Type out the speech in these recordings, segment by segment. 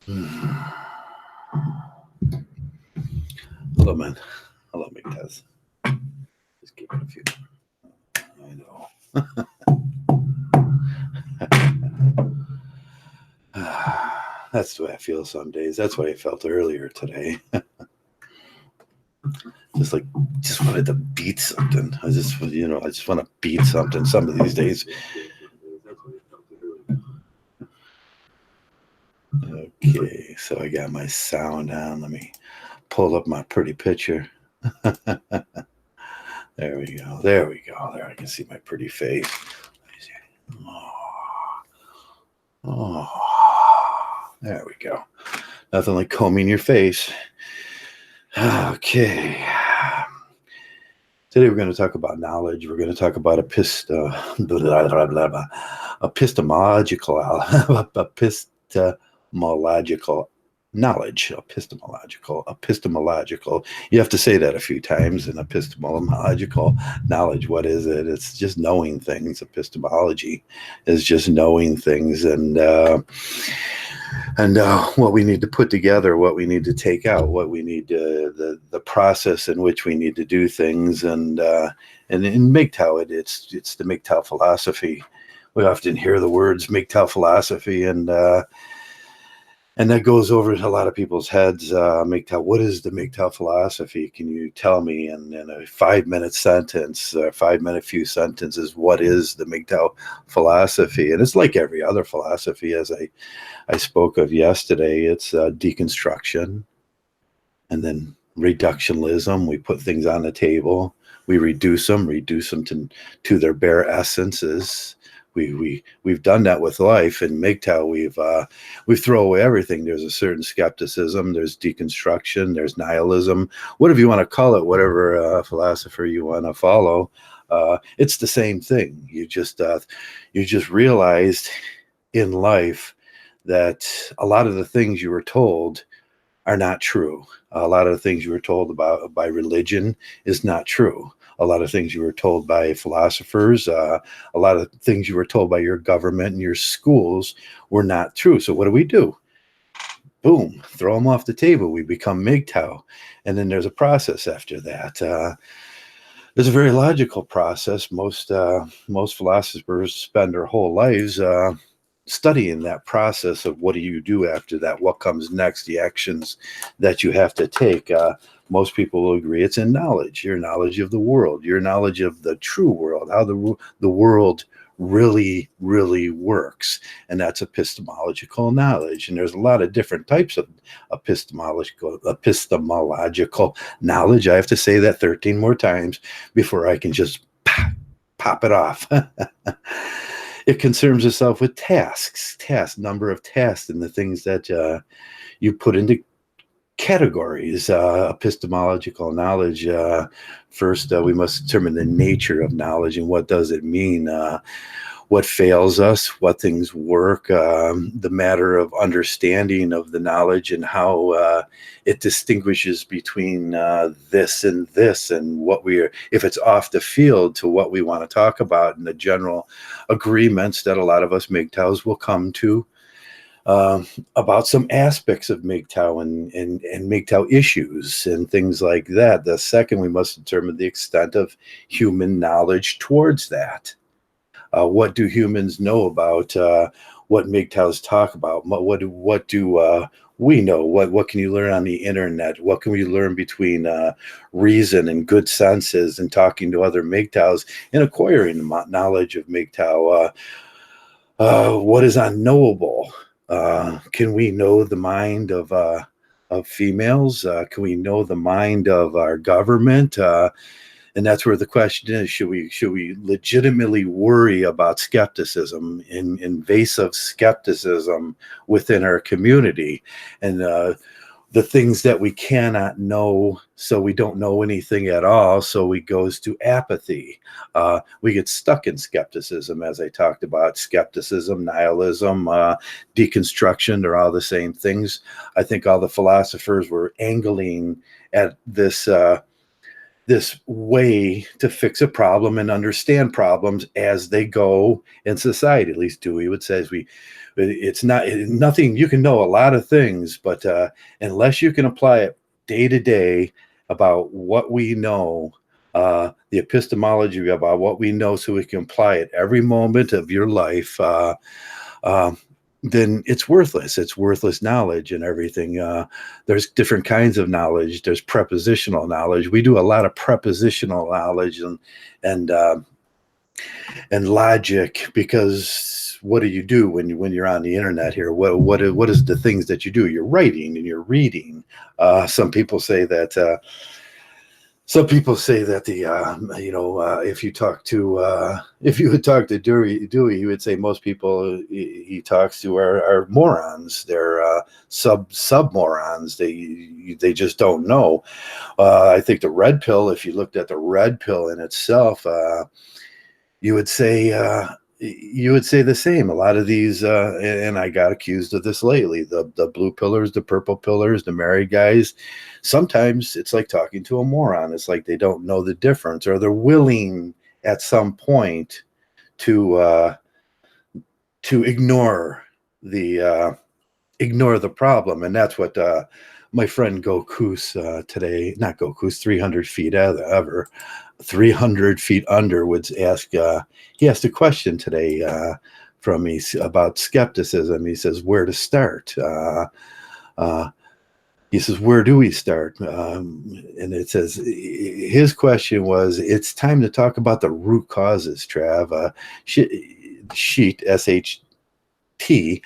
Hello, man. Hello, Mgtow. Just give it a few. I know. That's the way I feel some days. That's what I felt earlier today. just wanted to beat something. I just want to beat something some of these days. Okay, so I got my sound on. Let me pull up my pretty picture. There we go. There we go. There, I can see my pretty face. Oh, there we go. Nothing like combing your face. Okay. Today we're going to talk about knowledge. We're going to talk about epistemological knowledge. Epistemological. You have to say that a few times. In epistemological knowledge, what is it? It's just knowing things. Epistemology is just knowing things, and what we need to put together, what we need to take out, what we need to, the process in which we need to do things, and in Mgtow, it's the Mgtow philosophy. We often hear the words Mgtow philosophy, and that goes over a lot of people's heads. Mgtow, what is the Mgtow philosophy? Can you tell me in a 5-minute sentence, 5-minute few sentences, what is the Mgtow philosophy? And it's like every other philosophy, as I spoke of yesterday. It's deconstruction, and then reductionism. We put things on the table, we reduce them to their bare essences. We've done that with life. In Mgtow, we throw away everything. There's a certain skepticism, there's deconstruction, there's nihilism, whatever you want to call it, whatever philosopher you want to follow. It's the same thing. You just realized in life that a lot of the things you were told are not true. A lot of the things you were told about by religion is not true. A lot of things you were told by philosophers, a lot of things you were told by your government and your schools were not true. So what do? Boom, throw them off the table. We become Mgtow. And then there's a process after that. There's a very logical process. Most philosophers spend their whole lives studying that process of what do you do after that, what comes next, the actions that you have to take. Most people will agree it's in knowledge, your knowledge of the world, your knowledge of the true world, how the world really, really works. And that's epistemological knowledge. And there's a lot of different types of epistemological knowledge. I have to say that 13 more times before I can just pop it off. It concerns itself with number of tasks, and the things that you put into categories. Epistemological knowledge. First, we must determine the nature of knowledge and what does it mean. What fails us, what things work, the matter of understanding of the knowledge and how it distinguishes between this and this, and what if it's off the field to what we want to talk about, and the general agreements that a lot of us Mgtows will come to about some aspects of Mgtow and Mgtow issues and things like that. The second, we must determine the extent of human knowledge towards that. What do humans know about what Mgtows talk about? What do we know? What can you learn on the internet? What can we learn between reason and good senses and talking to other Mgtows and acquiring knowledge of Mgtow? What is unknowable? Can we know the mind of females? Can we know the mind of our government? And that's where the question is: should we legitimately worry about skepticism, invasive skepticism within our community, and the things that we cannot know, so we don't know anything at all, so we goes to apathy. We get stuck in skepticism, as I talked about. Skepticism, nihilism, deconstruction, they're all the same things. I think all the philosophers were angling at this this way to fix a problem and understand problems as they go in society. At least Dewey would say, it's not nothing. You can know a lot of things, but unless you can apply it day to day about what we know, the epistemology about what we know, so we can apply it every moment of your life, then it's worthless. It's worthless knowledge and everything. There's different kinds of knowledge. There's prepositional knowledge. We do a lot of prepositional knowledge and logic, because what do you do when you're on the internet here? What is the things that you do? You're writing and you're reading. Some people say that if you would talk to Dewey, he would say most people he talks to are morons. They're sub morons. They just don't know. I think the red pill, if you looked at the red pill in itself, you would say the same. A lot of these, and I got accused of this lately, the blue pillars, the purple pillars, the married guys, sometimes it's like talking to a moron. It's like they don't know the difference, or they're willing at some point to ignore the problem. And that's what my friend Goku's today, not Goku's 300 feet ever, 300 feet under, would ask, he asked a question today from me about skepticism. He says, where to start? He says, where do we start? And it says, his question was, it's time to talk about the root causes, Trav. Sheet, S-H-T,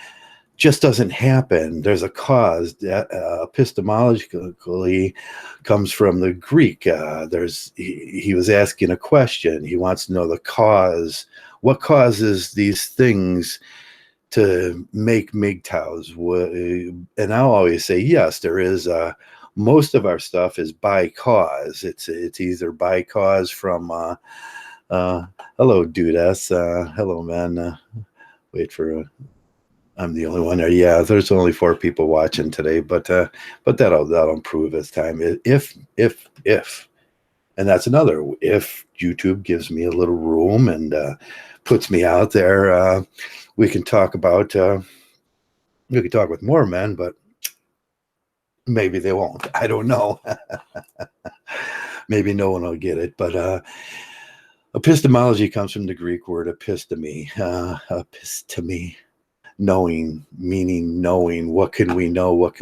just doesn't happen. There's a cause that epistemologically comes from the Greek. He was asking a question. He wants to know the cause. What causes these things to make Mgtows? And I'll always say, yes, there is. Most of our stuff is by cause. It's either by cause from, hello, Dudes. Hello, man. Wait for I'm the only one there. Yeah, there's only 4 people watching today, but that'll improve as time. If, and that's another. If YouTube gives me a little room and puts me out there, we can talk about. We can talk with more men, but maybe they won't. I don't know. Maybe no one will get it, but. Epistemology comes from the Greek word episteme. Episteme. Knowing, meaning knowing. What can we know? What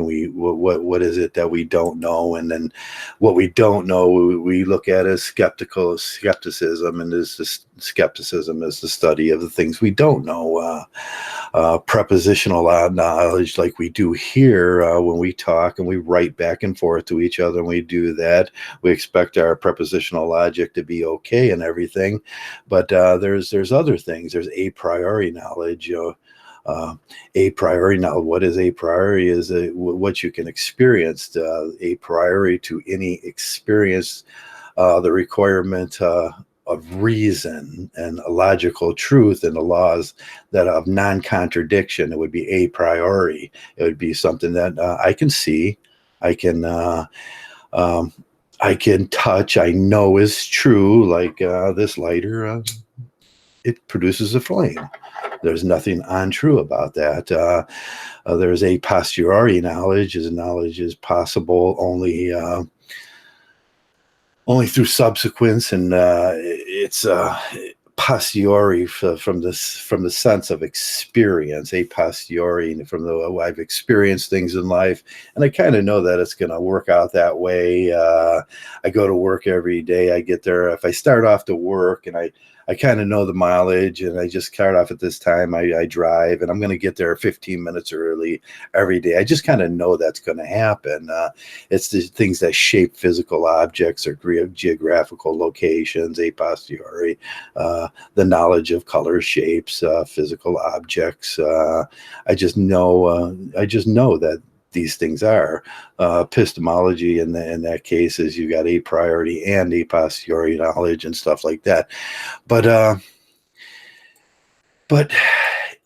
is it that we don't know? And then what we don't know, we look at as skepticism, and skepticism is the study of the things we don't know. Prepositional knowledge, like we do here when we talk and we write back and forth to each other, and we do that. We expect our prepositional logic to be okay and everything, but there's other things. There's a priori knowledge. A priori. Now, what is a priori? Is what you can experience. A priori to any experience, the requirement of reason and a logical truth and the laws that of non-contradiction. It would be a priori. It would be something that I can see, I can touch, I know is true. Like this lighter, it produces a flame. There's nothing untrue about that. There's a posteriori knowledge. Knowledge is possible only through subsequence, and it's posteriori from the sense of experience. A posteriori from the I've experienced things in life, and I kind of know that it's going to work out that way. I go to work every day. I get there. If I start off to work and I kind of know the mileage, and I just start off at this time, I drive, and I'm going to get there 15 minutes early every day. I just kind of know that's going to happen. It's the things that shape physical objects or geographical locations, a posteriori, the knowledge of color, shapes, physical objects. I just know that these things are. Epistemology in that case is you got a priori and a posteriori knowledge and stuff like that, but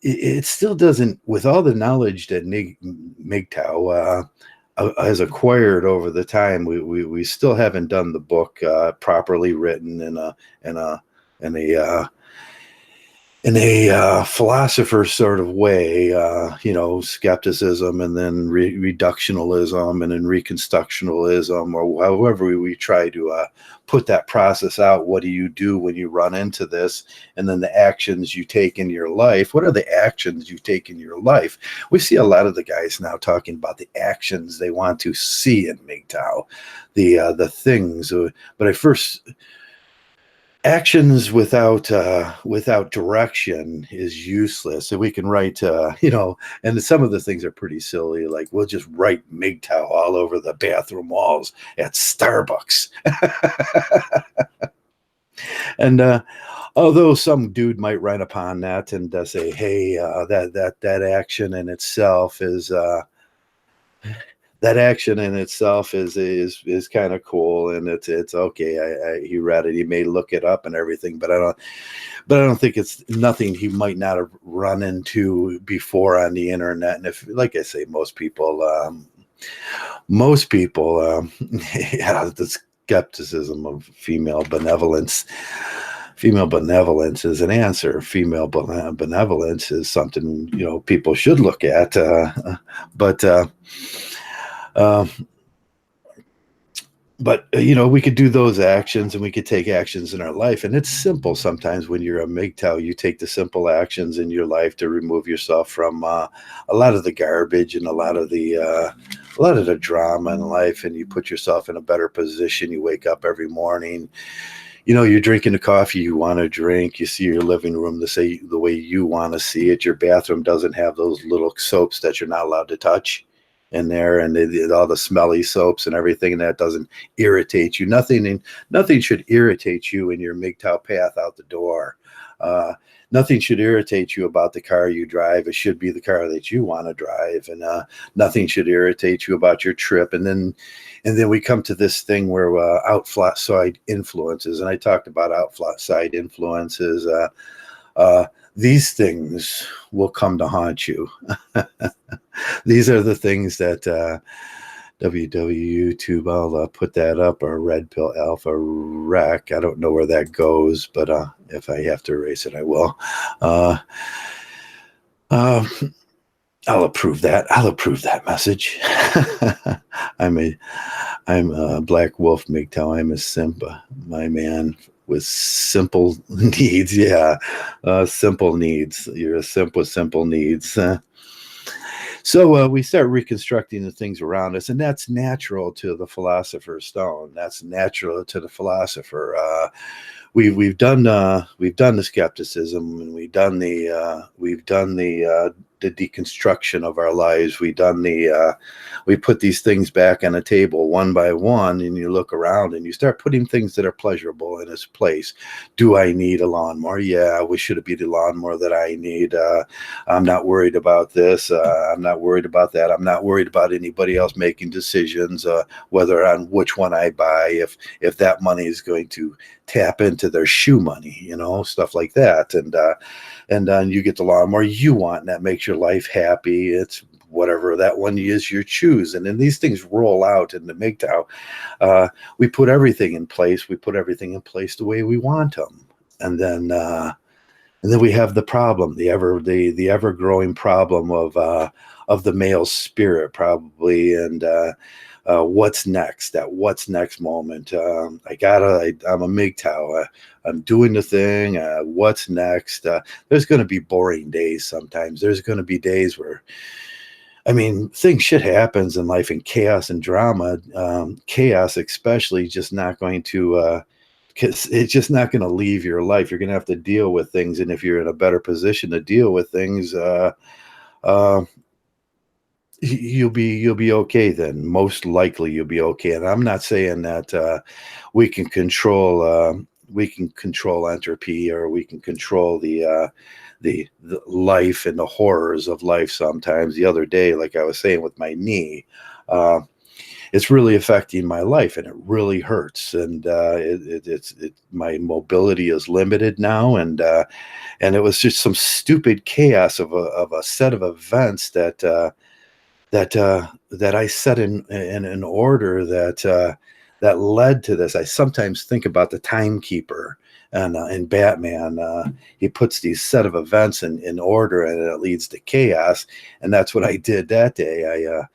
it still doesn't, with all the knowledge that Mgtow has acquired over the time. We still haven't done the book properly written in a philosopher sort of way, skepticism, and then reductionalism, and then reconstructionalism, or however we try to put that process out. What do you do when you run into this? And then the actions you take in your life. What are the actions you take in your life? We see a lot of the guys now talking about the actions they want to see in Mgtow, the things. But I first... actions without direction is useless. So we can write, and some of the things are pretty silly. Like, we'll just write Mgtow all over the bathroom walls at Starbucks. And although some dude might write upon that and say, hey, that action in itself is kind of cool, and it's okay. He read it. He may look it up and everything, but I don't think it's nothing he might not have run into before on the internet. And if, like I say, most people, the skepticism of female benevolence. Female benevolence is an answer. Female benevolence is something people should look at, but we could do those actions, and we could take actions in our life. And it's simple. Sometimes when you're a Mgtow, you take the simple actions in your life to remove yourself from a lot of the garbage and a lot of the drama in life, and you put yourself in a better position. You wake up every morning, you're drinking the coffee you want to drink. You see your living room the way you want to see it. Your bathroom doesn't have those little soaps that you're not allowed to touch in there, and all the smelly soaps and everything, and that doesn't irritate you. Nothing should irritate you in your Mgtow path out the door. Nothing should irritate you about the car you drive. It should be the car that you want to drive, and nothing should irritate you about your trip. And then we come to this thing where outside influences, and I talked about outside influences. These things will come to haunt you. These are the things that YouTube, I'll put that up, or Red Pill Alpha Rec. I don't know where that goes, but if I have to erase it, I will. I'll approve that. I'll approve that message. I'm a Black Wolf Mgtow. I'm a simp, my man, with simple needs. Yeah, simple needs. You're a simp with simple needs. So we start reconstructing the things around us, and that's natural to the philosopher's stone. That's natural to the philosopher. We've done the skepticism, and we've done the deconstruction of our lives. We put these things back on a table one by one, and you look around and you start putting things that are pleasurable in its place. Do I need a lawnmower? Yeah, we should be the lawnmower that I need. I'm not worried about this. I'm not worried about that. I'm not worried about anybody else making decisions, whether on which one I buy, if that money is going to tap into their shoe money, stuff like that. And then you get the lawnmower you want, and that makes your life happy. It's whatever that one is you choose. And then these things roll out in the Mgtow. We put everything in place. We put everything in place the way we want them. And then we have the problem, the ever growing problem of the male spirit, probably. And what's next? That what's next moment. I'm a Mgtow. I'm doing the thing. What's next? There's going to be boring days sometimes. There's going to be days where, shit happens in life, and chaos and drama. Chaos, especially, just not going to. It's just not going to leave your life. You're going to have to deal with things, and if you're in a better position to deal with things, you'll be okay then. Most likely you'll be okay. And I'm not saying that we can control entropy, or we can control the life and the horrors of life sometimes. The other day, like I was saying with my knee, it's really affecting my life, and it really hurts. And my mobility is limited now, and it was just some stupid chaos of a set of events that that I set in an order that led to this. I sometimes think about the timekeeper and in Batman. He puts these set of events in order, and it leads to chaos. And that's what I did that day.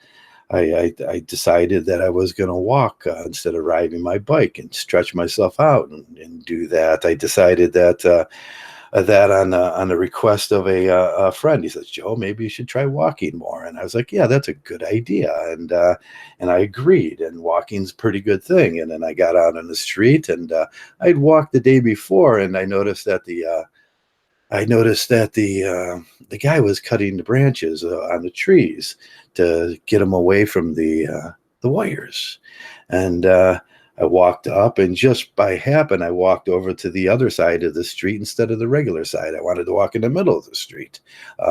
I decided that I was going to walk instead of riding my bike and stretch myself out and do that. I decided that on the request of a friend. He says, Joe, maybe you should try walking more. And I was like, yeah, that's a good idea. And I agreed. And walking's a pretty good thing. And then I got out on the street, and I'd walked the day before, and I noticed that the guy was cutting the branches on the trees to get them away from the wires. And I walked up, and just by happen, I walked over to the other side of the street instead of the regular side. I wanted to walk in the middle of the street.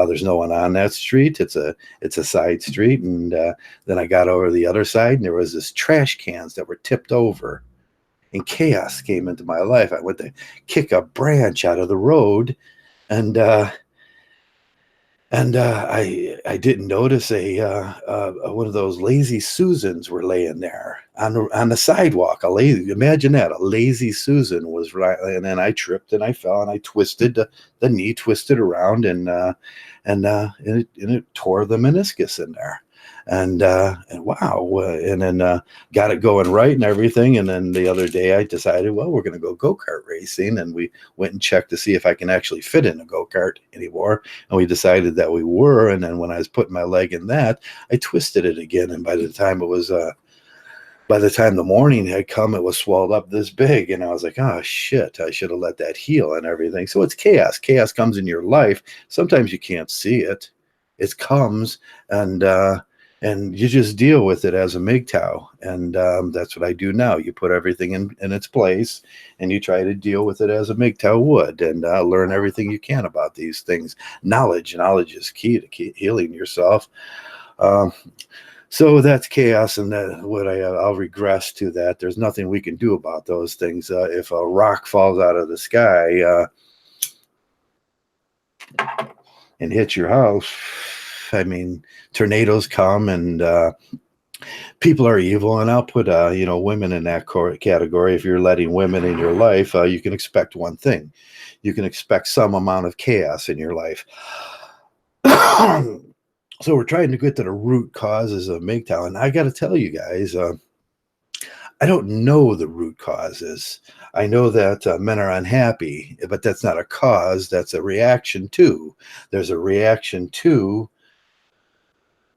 There's no one on that street. It's a side street. And then I got over the other side, and there was this trash cans that were tipped over. And chaos came into my life. I went to kick a branch out of the road, and I didn't notice one of those lazy Susans were laying there on the sidewalk. Imagine that, a lazy Susan was right, and then I tripped and I fell and I twisted the knee, twisted around, and it tore the meniscus in there. And wow, and then got it going right and everything. And then the other day I decided, well, we're going to go kart racing, and we went and checked to see if I can actually fit in a go kart anymore. And we decided that we were. And then when I was putting my leg in that, I twisted it again. And by the time the morning had come, it was swelled up this big, and I was like, oh shit, I should have let that heal and everything. So it's chaos. Chaos comes in your life. Sometimes you can't see it. It comes, and you just deal with it as a Mgtow. And that's what I do now. You put everything in its place, and you try to deal with it as a Mgtow would, and learn everything you can about these things. Knowledge is key to healing yourself. So that's chaos, and I'll regress to that. There's nothing we can do about those things. If a rock falls out of the sky and hits your house, I mean, tornadoes come, and people are evil, and I'll put women in that category. If you're letting women in your life, you can expect one thing. You can expect some amount of chaos in your life. So we're trying to get to the root causes of Mgtow, and I got to tell you guys, I don't know the root causes. I know that men are unhappy, but that's not a cause. That's a reaction to. There's a reaction to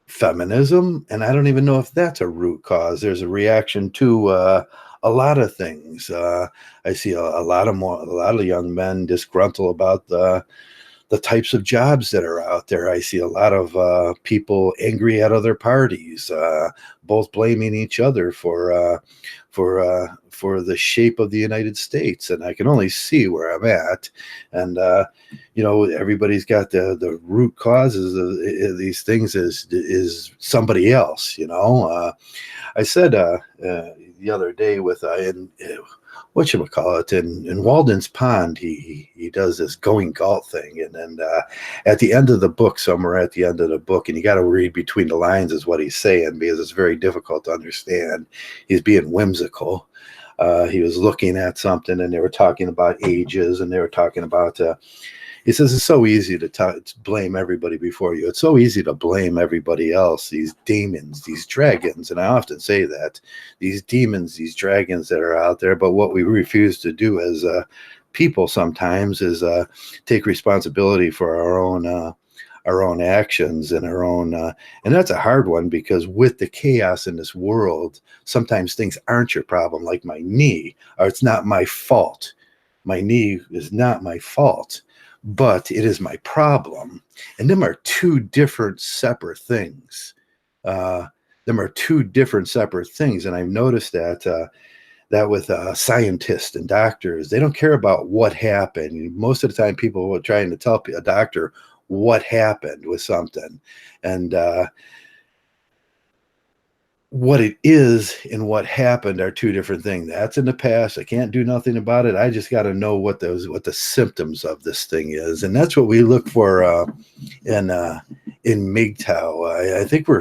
feminism, and I don't even know if that's a root cause. There's a reaction to a lot of things. I see a lot of young men disgruntled about the types of jobs that are out there. I see a lot of people angry at other parties, both blaming each other for the shape of the United States. And I can only see where I'm at. And everybody's got the root causes of these things is somebody else. I said the other day with whatchamacallit, in Walden's Pond, he does this going galt thing, and then at the end of the book, somewhere at the end of the book, and you got to read between the lines is what he's saying, because it's very difficult to understand. He's being whimsical. He was looking at something, and they were talking about ages, and they were talking about he says it's so easy to blame everybody before you. It's so easy to blame everybody else, these demons, these dragons. And I often say that, these demons, these dragons that are out there. But what we refuse to do as people sometimes is take responsibility for our own actions and our own. And that's a hard one, because with the chaos in this world, sometimes things aren't your problem, like my knee, or it's not my fault. My knee is not my fault, but it is my problem. And them are two different separate things. And I've noticed that with scientists and doctors, they don't care about what happened. Most of the time, people are trying to tell a doctor what happened with something. And what it is and what happened are two different things. That's in the past. I can't do nothing about it. I just got to know what the symptoms of this thing is, and that's what we look for in Mgtow. I think we're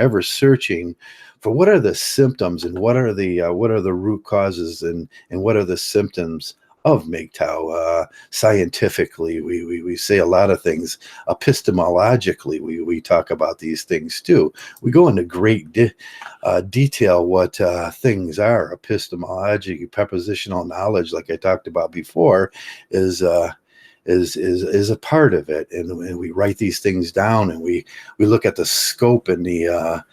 ever searching for what are the symptoms and what are the root causes and what are the symptoms of Mgtow. Scientifically, we say a lot of things. Epistemologically, we talk about these things too. We go into great detail what things are. Epistemology, prepositional knowledge, like I talked about before, is a part of it, and we write these things down, and we look at the scope and the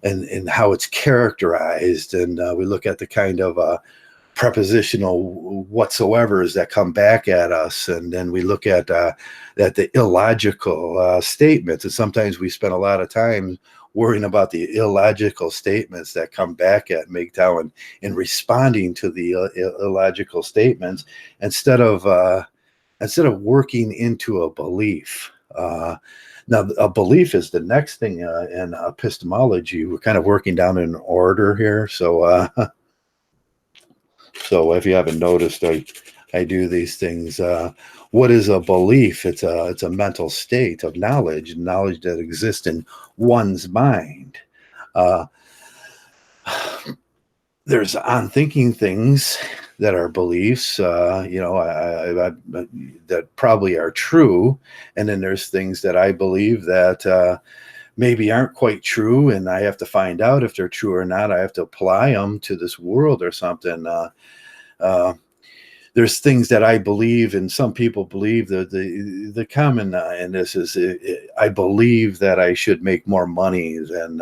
and how it's characterized, and we look at the kind of prepositional whatsoevers that come back at us, and then we look at the illogical statements, and sometimes we spend a lot of time worrying about the illogical statements that come back at Mgtow and responding to the illogical statements instead of working into a belief. Now, a belief is the next thing in epistemology. We're kind of working down in order here, so so if you haven't noticed, I do these things. What is a belief? It's a mental state of knowledge that exists in one's mind. There's unthinking things that are beliefs, that probably are true, and then there's things that I believe that maybe aren't quite true, and I have to find out if they're true or not. I have to apply them to this world or something. There's things that I believe, and some people believe that the common in this is I believe that I should make more money than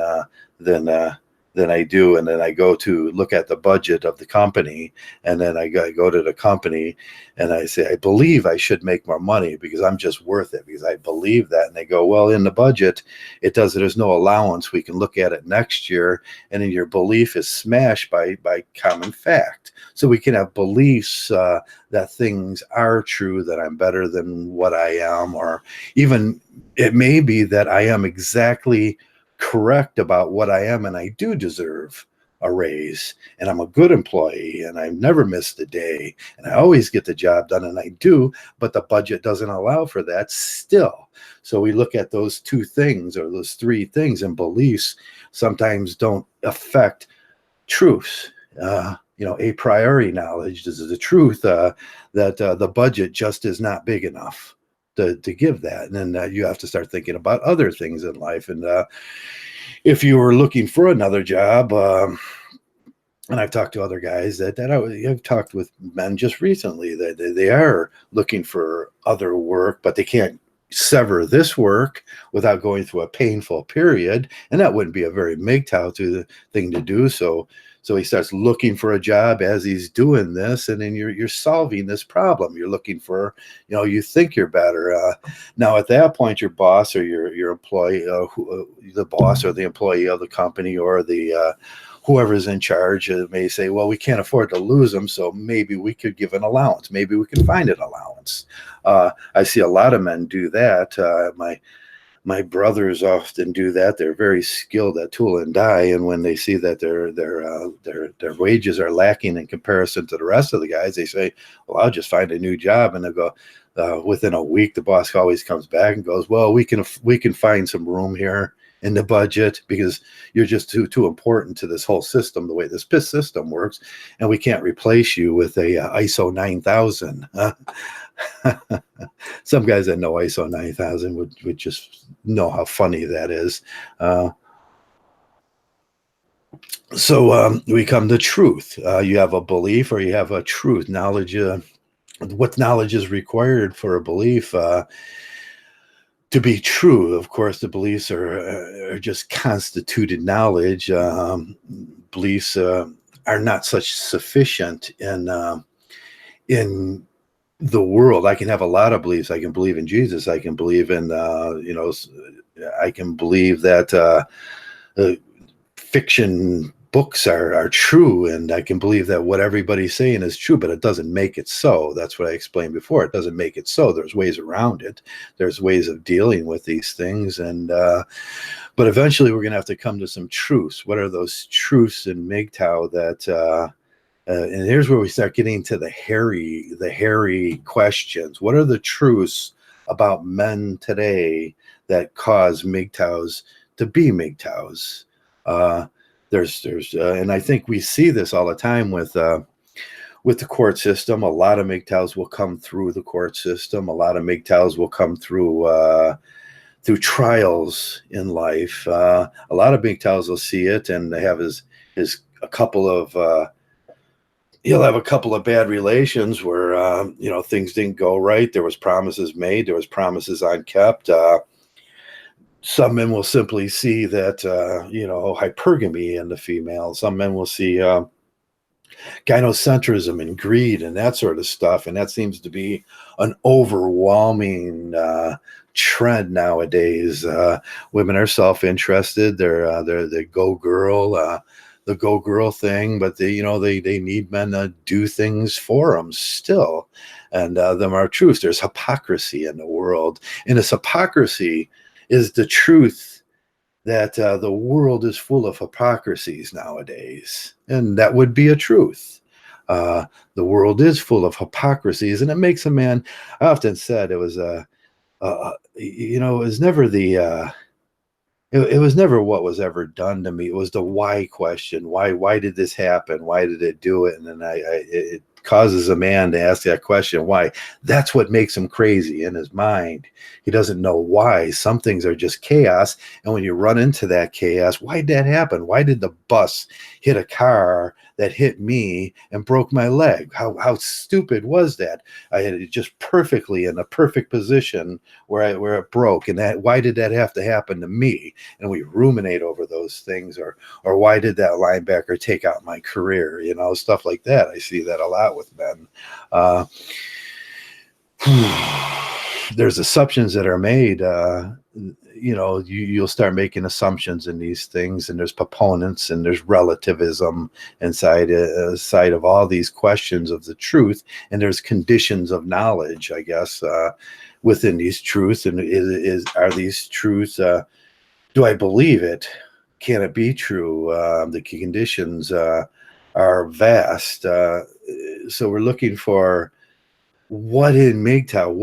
I do, and then I go to look at the budget of the company, and then I go to the company and I say, I believe I should make more money because I'm just worth it, because I believe that. And they go, well, in the budget there's no allowance. We can look at it next year, and then your belief is smashed by common fact. So we can have beliefs that things are true, that I'm better than what I am, or even it may be that I am exactly correct about what I am, and I do deserve a raise, and I'm a good employee, and I've never missed a day, and I always get the job done, and I do, but the budget doesn't allow for that still. So we look at those two things, or those three things, and beliefs sometimes don't affect truths. A priori knowledge is the truth that the budget just is not big enough to give that. And then you have to start thinking about other things in life. And if you were looking for another job, and I've talked to other guys I've talked with men just recently that they are looking for other work, but they can't sever this work without going through a painful period. And that wouldn't be a very Mgtow thing to do. So he starts looking for a job as he's doing this, and then you're solving this problem. You're looking for, you think you're better. Now at that point, your boss or your employee, the boss or the employee of the company, or the whoever's in charge may say, well, we can't afford to lose them, so maybe we could give an allowance. Maybe we can find an allowance. I see a lot of men do that. My brothers often do that. They're very skilled at tool and die, and when they see that their wages are lacking in comparison to the rest of the guys, they say, well, I'll just find a new job. And they'll go, within a week, the boss always comes back and goes, well, we can find some room here in the budget because you're just too important to this whole system, the way this PIS system works, and we can't replace you with a ISO 9000. Some guys that know ISO 9000 would just know how funny that is. So we come to truth. You have a belief or you have a truth. Knowledge. What knowledge is required for a belief to be true? Of course, the beliefs are just constituted knowledge. Beliefs are not such sufficient in the world. I can have a lot of beliefs. I can believe in Jesus. I can believe in, I can believe that fiction books are true, and I can believe that what everybody's saying is true, but it doesn't make it so. That's what I explained before. It doesn't make it so. There's ways around it. There's ways of dealing with these things. And But eventually we're going to have to come to some truths. What are those truths in Mgtow that, and here's where we start getting to the hairy questions. What are the truths about men today that cause Mgtows to be Mgtows? And I think we see this all the time with the court system. A lot of Mgtows will come through the court system. A lot of Mgtows will come through trials in life. A lot of Mgtows will see it, and they have a couple of he'll have a couple of bad relations where things didn't go right. There was promises made. There was promises unkept. Some men will simply see that hypergamy in the female. Some men will see gynocentrism and greed and that sort of stuff, and that seems to be an overwhelming trend nowadays. Women are self-interested. They're the go girl thing, but they need men to do things for them still. And them are truths. There's hypocrisy in the world, and this hypocrisy is the truth that the world is full of hypocrisies nowadays, and that would be a truth. The world is full of hypocrisies, and it makes a man. I often said it was it was never the. It was never what was ever done to me. It was the why question. Why did this happen? Why did it do it? And then it causes a man to ask that question, why? That's what makes him crazy in his mind. He doesn't know why. Some things are just chaos. And when you run into that chaos, why did that happen? Why did the bus hit a car that hit me and broke my leg? How stupid was that? I had it just perfectly in a perfect position where it broke. And why did that have to happen to me? And we ruminate over those things, or why did that linebacker take out my career? Stuff like that. I see that a lot with men. There's assumptions that are made. You'll start making assumptions in these things, and there's proponents and there's relativism inside of all these questions of the truth, and there's conditions of knowledge, I guess, within these truths. And are these truths? Do I believe it? Can it be true? The conditions are vast. So we're looking for what in Mgtow,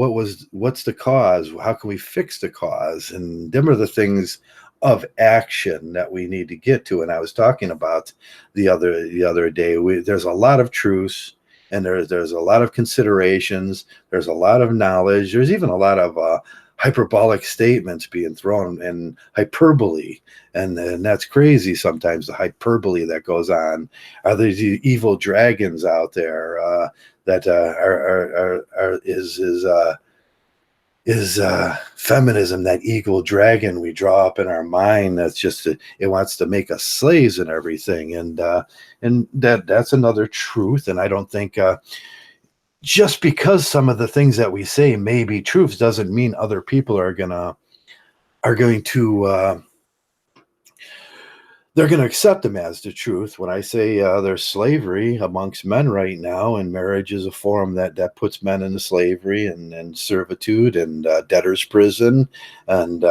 what's the cause? How can we fix the cause? And them are the things of action that we need to get to. And I was talking about the other day, there's a lot of truths, and there's a lot of considerations. There's a lot of knowledge. There's even a lot of hyperbolic statements being thrown, and hyperbole, and that's crazy sometimes, the hyperbole that goes on. Are there these evil dragons out there that is feminism, that eagle dragon we draw up in our mind that's just it wants to make us slaves and everything, and that's another truth. And I don't think just because some of the things that we say may be truths doesn't mean other people are going to they're going to accept them as the truth. When I say there's slavery amongst men right now, and marriage is a form that puts men into slavery and servitude and debtor's prison, and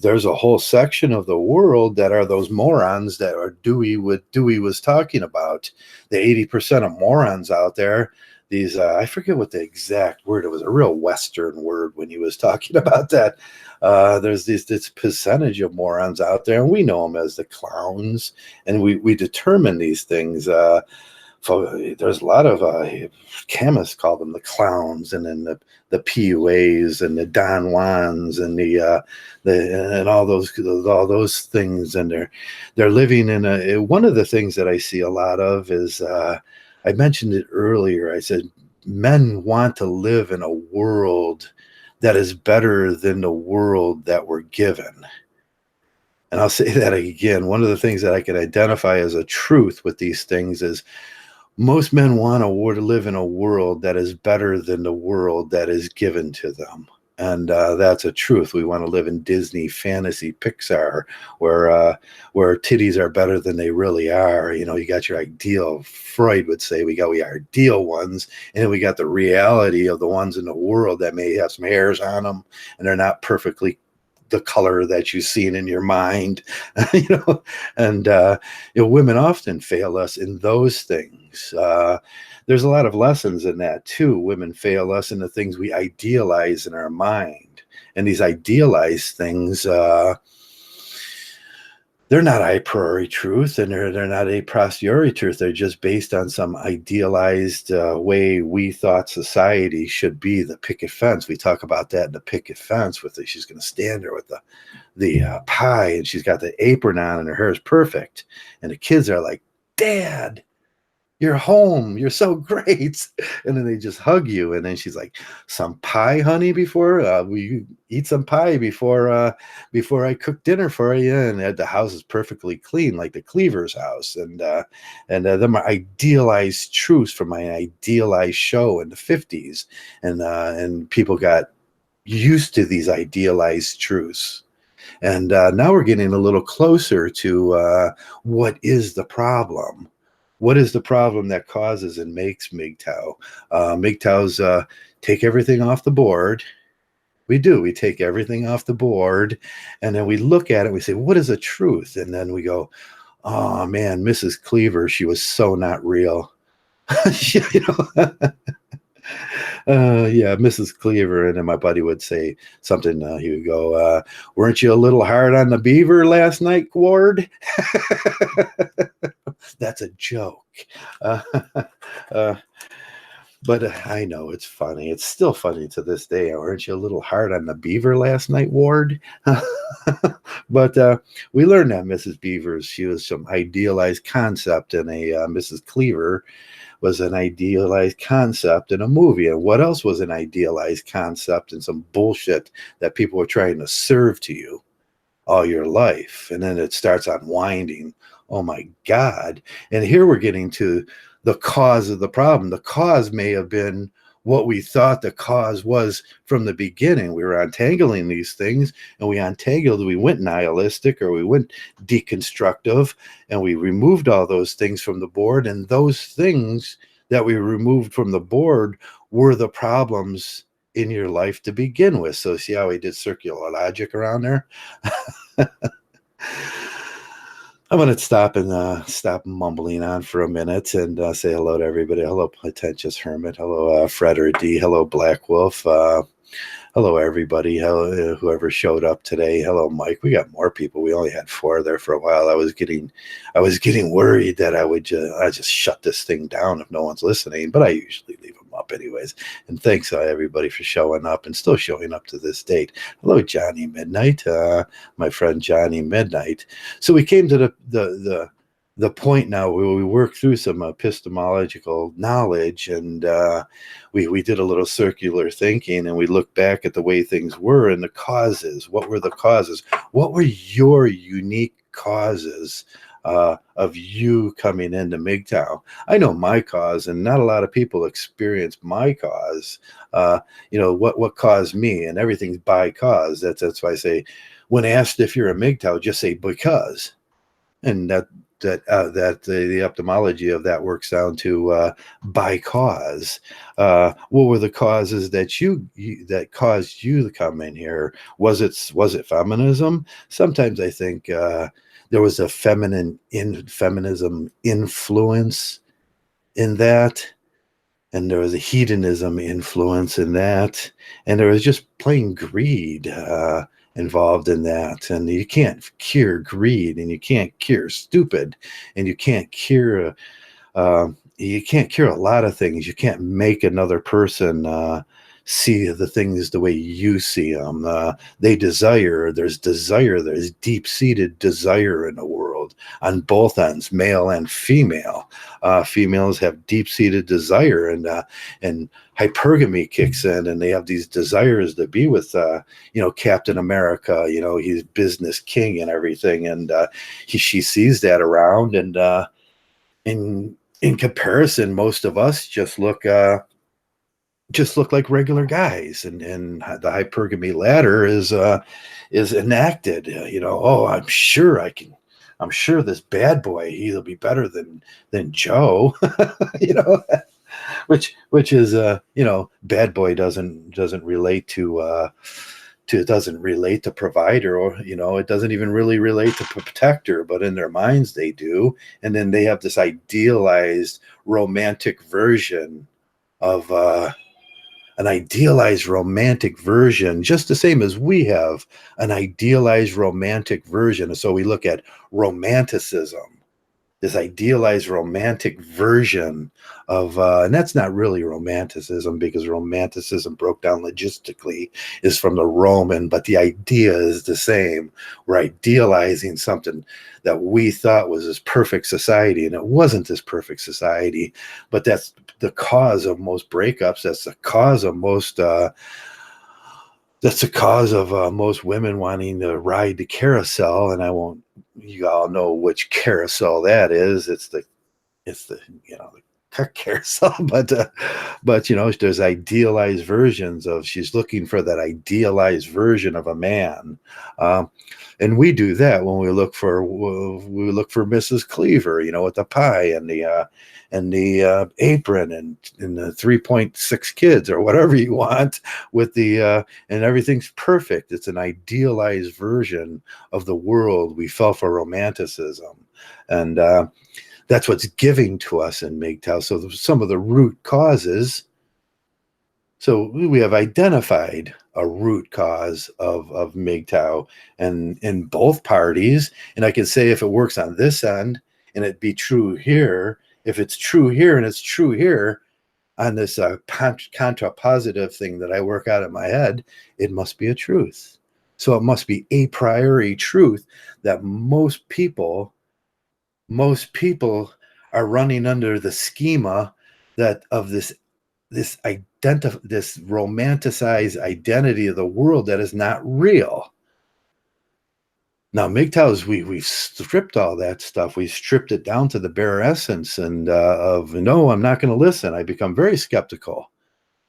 there's a whole section of the world that are those morons that are Dewey was talking about. The 80% of morons out there, these I forget what the exact word, it was a real Western word when he was talking about that. There's this percentage of morons out there, and we know them as the clowns, and we determine these things. There's a lot of chemists call them the clowns, and then the PUAs and the Don Juans and and all those things, and they're living in one of the things that I see a lot of is I mentioned it earlier. I said men want to live in a world that is better than the world that we're given. And I'll say that again. One of the things that I can identify as a truth with these things is most men want to live in a world that is better than the world that is given to them. And that's a truth. We want to live in Disney, fantasy, Pixar, where titties are better than they really are. You got your ideal. Freud would say we got ideal ones, and then we got the reality of the ones in the world that may have some hairs on them, and they're not perfectly the color that you've seen in your mind, and women often fail us in those things. There's a lot of lessons in that too. Women fail us in the things we idealize in our mind, and these idealized things, they're not a priori truth, and they're not a posteriori truth. They're just based on some idealized way we thought society should be. The picket fence, we talk about that in the picket fence. She's going to stand there with the pie, and she's got the apron on, and her hair is perfect, and the kids are like, "Dad, you're home. You're so great." And then they just hug you. And then she's like, "Some pie, honey, before we eat some pie before I cook dinner for you." And the house is perfectly clean, like the Cleaver's house. And then my idealized truths from my idealized show in the 50s. And people got used to these idealized truths. And now we're getting a little closer to what is the problem. What is the problem that causes and makes Mgtow? Mgtow's take everything off the board. We do. We take everything off the board, and then we look at it. And we say, "What is a truth?" And then we go, "Oh man, Mrs. Cleaver, she was so not real." Yeah, Mrs. Cleaver. And then my buddy would say something. He would go, "Weren't you a little hard on the beaver last night, Ward?" That's a joke. But I know it's funny. It's still funny to this day. "Aren't you a little hard on the beaver last night, Ward?" But we learned that Mrs. Beavers, she was some idealized concept, and Mrs. Cleaver was an idealized concept in a movie. And what else was an idealized concept and some bullshit that people were trying to serve to you all your life? And then it starts unwinding. Oh my God. And here we're getting to the cause of the problem. The cause may have been what we thought the cause was from the beginning. We were untangling these things, and we went nihilistic, or we went deconstructive, and we removed all those things from the board. And those things that we removed from the board were the problems in your life to begin with. So see how we did circular logic around there? I'm going to stop mumbling on for a minute and say hello to everybody. Hello, Pretentious Hermit. Hello, Frederick D. Hello, Black Wolf. Hello, everybody. Hello, whoever showed up today. Hello, Mike. We got more people. We only had 4 there for a while. I was getting worried that I just shut this thing down if no one's listening, but I usually leave them up anyways. And thanks everybody for showing up and still showing up to this date. Hello, Johnny Midnight, my friend Johnny Midnight. So we came to the point now where we work through some epistemological knowledge, and we did a little circular thinking, and we looked back at the way things were and the causes. What were the causes? What were your unique causes of you coming into Mgtow? I know my cause, and not a lot of people experience my cause. What caused me, and everything's by cause. That's why I say, when asked if you're a Mgtow, just say because, and that the etymology of that works down to by cause. What were the causes that caused you to come in here? Was it feminism? Sometimes I think there was a feminism influence in that, and there was a hedonism influence in that, and there was just plain greed involved in that. And you can't cure greed, and you can't cure stupid, and you can't cure a lot of things. You can't make another person see the things the way you see them. There's deep-seated desire in the world on both ends, male and female. Females have deep-seated desire, and hypergamy kicks in, and they have these desires to be with Captain America. He's business king and everything, and she sees that around, and in comparison, most of us just look like regular guys, and the hypergamy ladder is enacted. Oh, I'm sure this bad boy, he'll be better than Joe. which is bad boy doesn't relate to it doesn't relate to provider, or it doesn't even really relate to protector, but in their minds they do. And then they have this idealized romantic version of an idealized romantic version, just the same as we have an idealized romantic version. And so we look at romanticism, this idealized romantic version of, and that's not really romanticism, because romanticism broke down logistically is from the Roman, but the idea is the same. We're idealizing something that we thought was this perfect society, and it wasn't this perfect society. But that's the cause of most breakups. That's the cause of most most women wanting to ride the carousel. And you all know which carousel that is. It's the the carousel, but there's idealized versions of, she's looking for that idealized version of a man. And we do that when we look for Mrs. Cleaver, with the pie and the apron and the 3.6 kids or whatever you want, with the and everything's perfect. It's an idealized version of the world we fell for romanticism, and that's what's giving to us in Mgtow. So some of the root causes. So we have identified a root cause of Mgtow, and in both parties. And I can say, if it works on this end and it be true here, if it's true here and it's true here on this contrapositive thing that I work out in my head, it must be a truth. So it must be a priori truth that most people are running under the schema that of this romanticized identity of the world that is not real. Now, Mgtow's, we've stripped all that stuff. We stripped it down to the bare essence, and of, no, I'm not going to listen. I become very skeptical.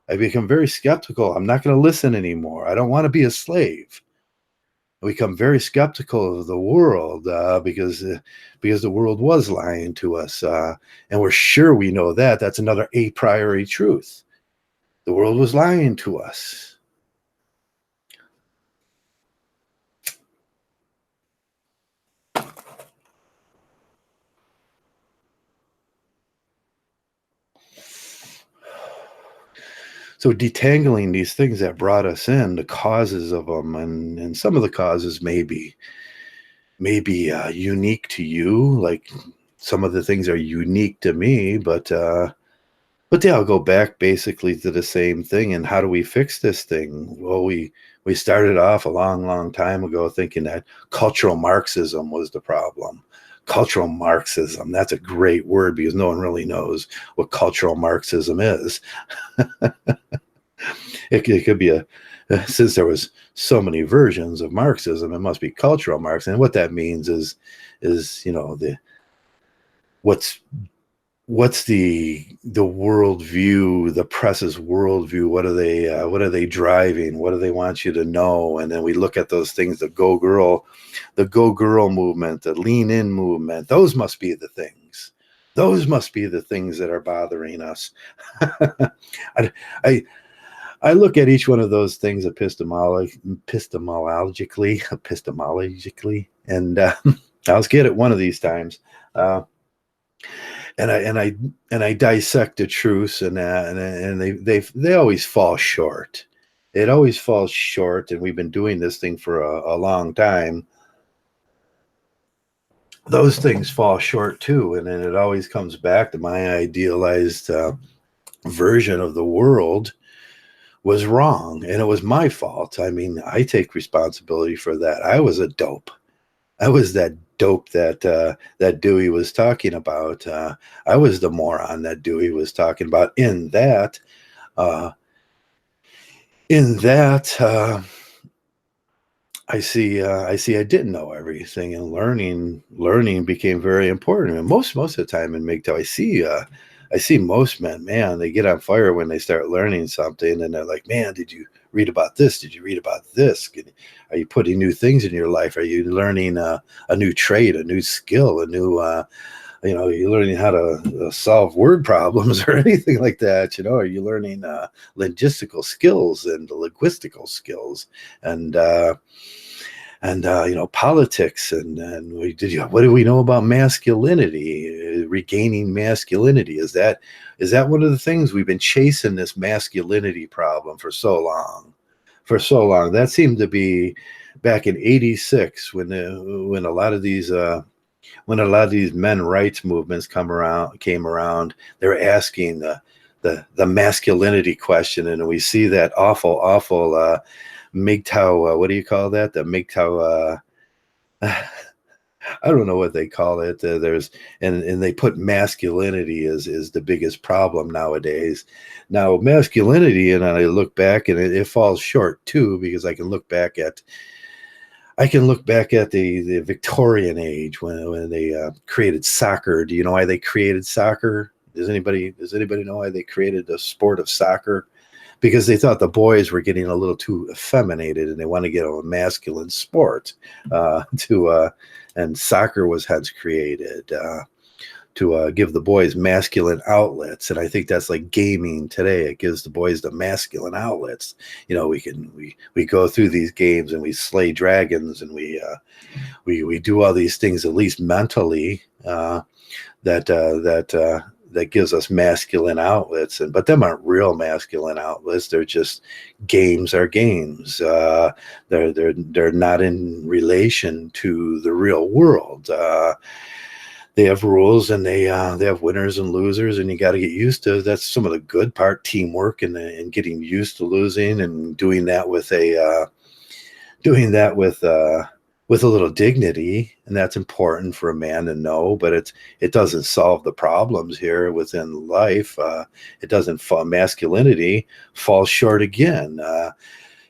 I'm not going to listen anymore. I don't want to be a slave. I become very skeptical of the world because the world was lying to us, and we're sure we know that. That's another a priori truth. The world was lying to us. So detangling these things that brought us in, the causes of them, and some of the causes may be unique to you, like some of the things are unique to me, but they all go back basically to the same thing. And how do we fix this thing? Well, we started off a long time ago thinking that cultural Marxism was the problem. Cultural Marxism, that's a great word, because no one really knows what cultural Marxism is. It could be since there was so many versions of Marxism, it must be cultural Marxism. And what that means is what's the worldview, the press's worldview? What are they driving? What do they want you to know? And then we look at those things: the go girl movement, the lean in movement. Those must be the things. Those must be the things that are bothering us. I look at each one of those things epistemologically, and I'll get it one of these times. And I dissect the truths, and they always fall short. It always falls short, and we've been doing this thing for a long time. Those things fall short too, and then it always comes back to my idealized version of the world was wrong, and it was my fault. I mean, I take responsibility for that. I was a dope. I was that dope that Dewey was talking about. I was the moron that Dewey was talking about. In that, I see I didn't know everything, and learning became very important. And most of the time in Mgtow, I see most men, man, they get on fire when they start learning something, and they're like, man, did you read about this? Did you read about this? Are you putting new things in your life? Are you learning a new trade, a new skill, a new you're learning how to solve word problems or anything like that. Are you learning logistical skills and linguistical skills and politics and what do we know about masculinity, regaining masculinity? Is that one of the things we've been chasing, this masculinity problem for so long? That seemed to be back in '86 when a lot of these men rights movements came around. They're asking the masculinity question, and we see that awful Mgtow, what do you call that? The Mgtow, I don't know what they call it. And they put masculinity as the biggest problem nowadays. Now masculinity, and I look back, and it falls short too, because I can look back at the Victorian age when they created soccer. Do you know why they created soccer? Does anybody know why they created the sport of soccer? Because they thought the boys were getting a little too effeminated, and they want to get a masculine sport. And soccer was hence created to give the boys masculine outlets. And I think that's like gaming today. It gives the boys the masculine outlets. We go through these games and we slay dragons, and we do all these things, at least mentally, that gives us masculine outlets, but them aren't real masculine outlets. They're just games are games. They're not in relation to the real world. They have rules, and they have winners and losers, and you got to get used to. That's some of the good part, teamwork, and getting used to losing, and doing that with a little dignity. And that's important for a man to know, but it doesn't solve the problems here within life. It doesn't masculinity falls short again.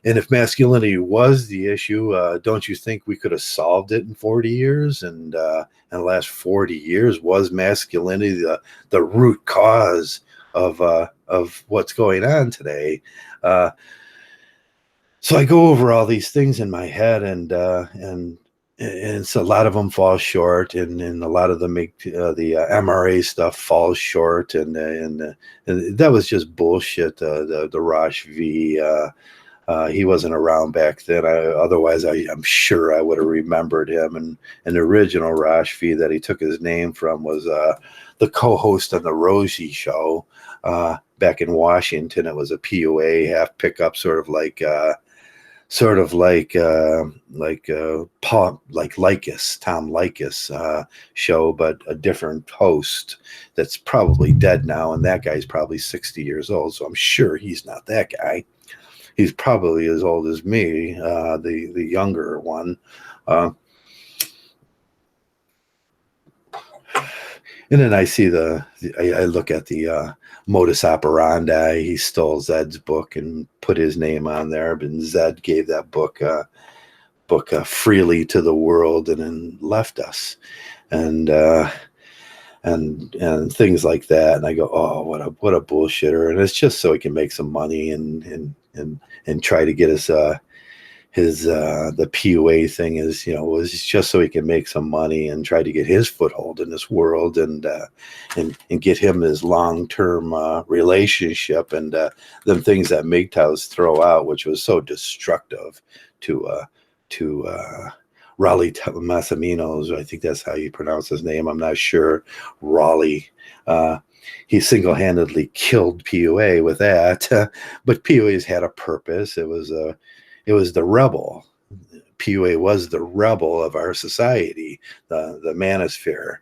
And if masculinity was the issue, don't you think we could have solved it in 40 years? And the last 40 years was masculinity the root cause of what's going on today. So I go over all these things in my head, and so a lot of them fall short, and a lot of them make the MRA stuff falls short, and that was just bullshit. The Rosh V. He wasn't around back then. Otherwise, I'm sure I would have remembered him. And the original Rosh V that he took his name from was the co-host on the Rosie Show back in Washington. It was a POA half pickup, sort of like Tom Likas show, but a different host that's probably dead now, and that guy's probably 60 years old. So I'm sure he's not that guy. He's probably as old as me, the younger one. And then I see I look at the modus operandi. He stole Zed's book and put his name on there, but Zed gave that book freely to the world and then left us, and things like that. And I go, oh, what a bullshitter! And it's just so he can make some money and try to get us the PUA thing was just so he can make some money and try to get his foothold in this world and get him his long-term relationship and them things that Mgtows throw out, which was so destructive to Raleigh Massiminos. I think that's how you pronounce his name. I'm not sure. Raleigh. He single-handedly killed PUA with that, but PUA's had a purpose. It was the rebel. PUA was the rebel of our society, the manosphere.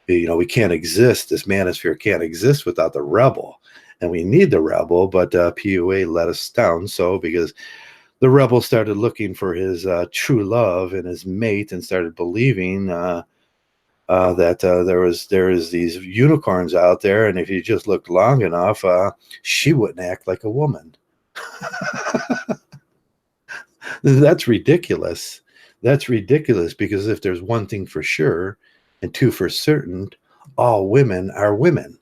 We can't exist. This manosphere can't exist without the rebel, and we need the rebel. But PUA let us down. So because the rebel started looking for his true love and his mate, and started believing that there is these unicorns out there, and if you just looked long enough, she wouldn't act like a woman. That's ridiculous. That's ridiculous, because if there's one thing for sure and two for certain, all women are women.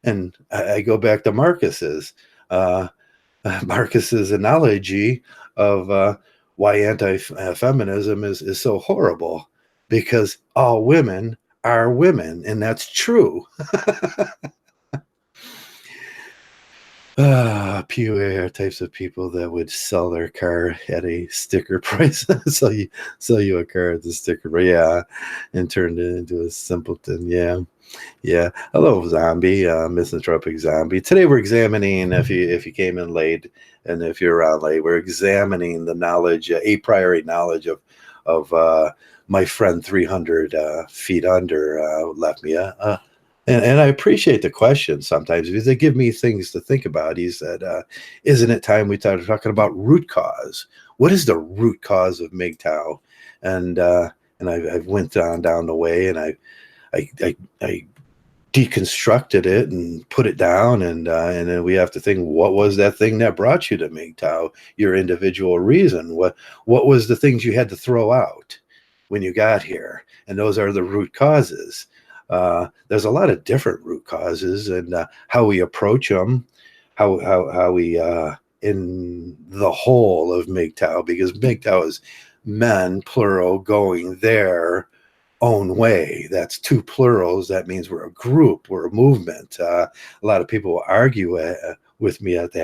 And I go back to Marcus's analogy of why anti-feminism is so horrible, because all women are women, and that's true. Few types of people that would sell their car at a sticker price. sell you a car at the sticker price, yeah, and turned it into a simpleton. Yeah. Hello, zombie, misanthropic zombie. Today we're examining, if you came in late, and if you're around late, we're examining the knowledge, a priori knowledge of my friend 300 feet under left me and I appreciate the questions sometimes because they give me things to think about. He said, isn't it time we started talking about root cause? What is the root cause of Mgtow? And I've went down the way, and I deconstructed it and put it down, and then we have to think, what was that thing that brought you to Mgtow? Your individual reason. What was the things you had to throw out when you got here? And those are the root causes. There's a lot of different root causes, and how we approach them, how we in the whole of Mgtow, because Mgtow is men, plural, going their own way. That's two plurals. That means we're a group, we're a movement. A lot of people will argue with me about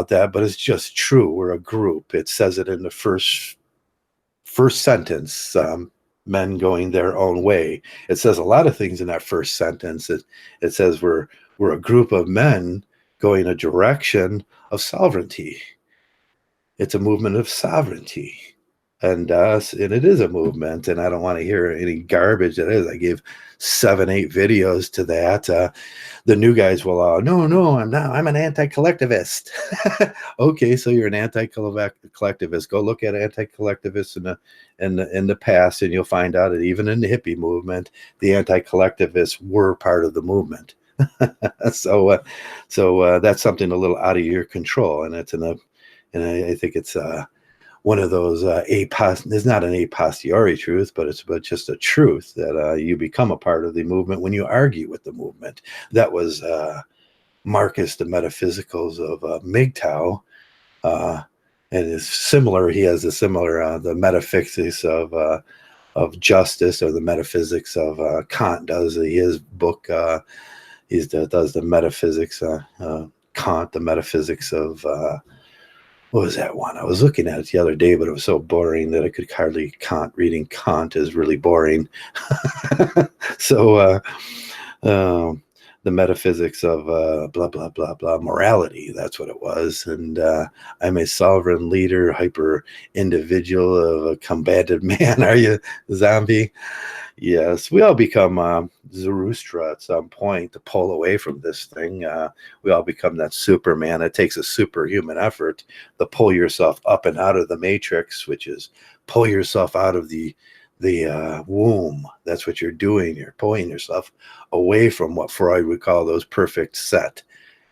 that, but it's just true. We're a group. It says it in the first sentence. Men going their own way. It says a lot of things in that first sentence. It says we're a group of men going a direction of sovereignty. It's a movement of sovereignty, and it is a movement. And I don't want to hear any garbage that is. I gave 7-8 videos to that. The new guys will, no, I'm not. I'm an anti-collectivist. Okay, so you're an anti-collectivist. Go look at anti-collectivists in the past, and you'll find out that even in the hippie movement, the anti-collectivists were part of the movement. So that's something a little out of your control, and I think it's one of those it's not an a posteriori truth, but it's just a truth that you become a part of the movement when you argue with the movement. That was Marcus, the Metaphysicals of Mgtow, and it's similar. He has a similar the metaphysics of justice, or the metaphysics of Kant does. His book does the metaphysics. Kant, the metaphysics of what was that one? I was looking at it the other day, but it was so boring that I could hardly reading Kant is really boring. So the metaphysics of blah, blah, blah, blah, morality, that's what it was. And I'm a sovereign leader, hyper individual of a combative man. Are you, zombie? Yes, we all become Zarathustra at some point to pull away from this thing. We all become that Superman. It takes a superhuman effort to pull yourself up and out of the matrix, which is pull yourself out of the womb. That's what you're doing. You're pulling yourself away from what Freud would call those perfect set.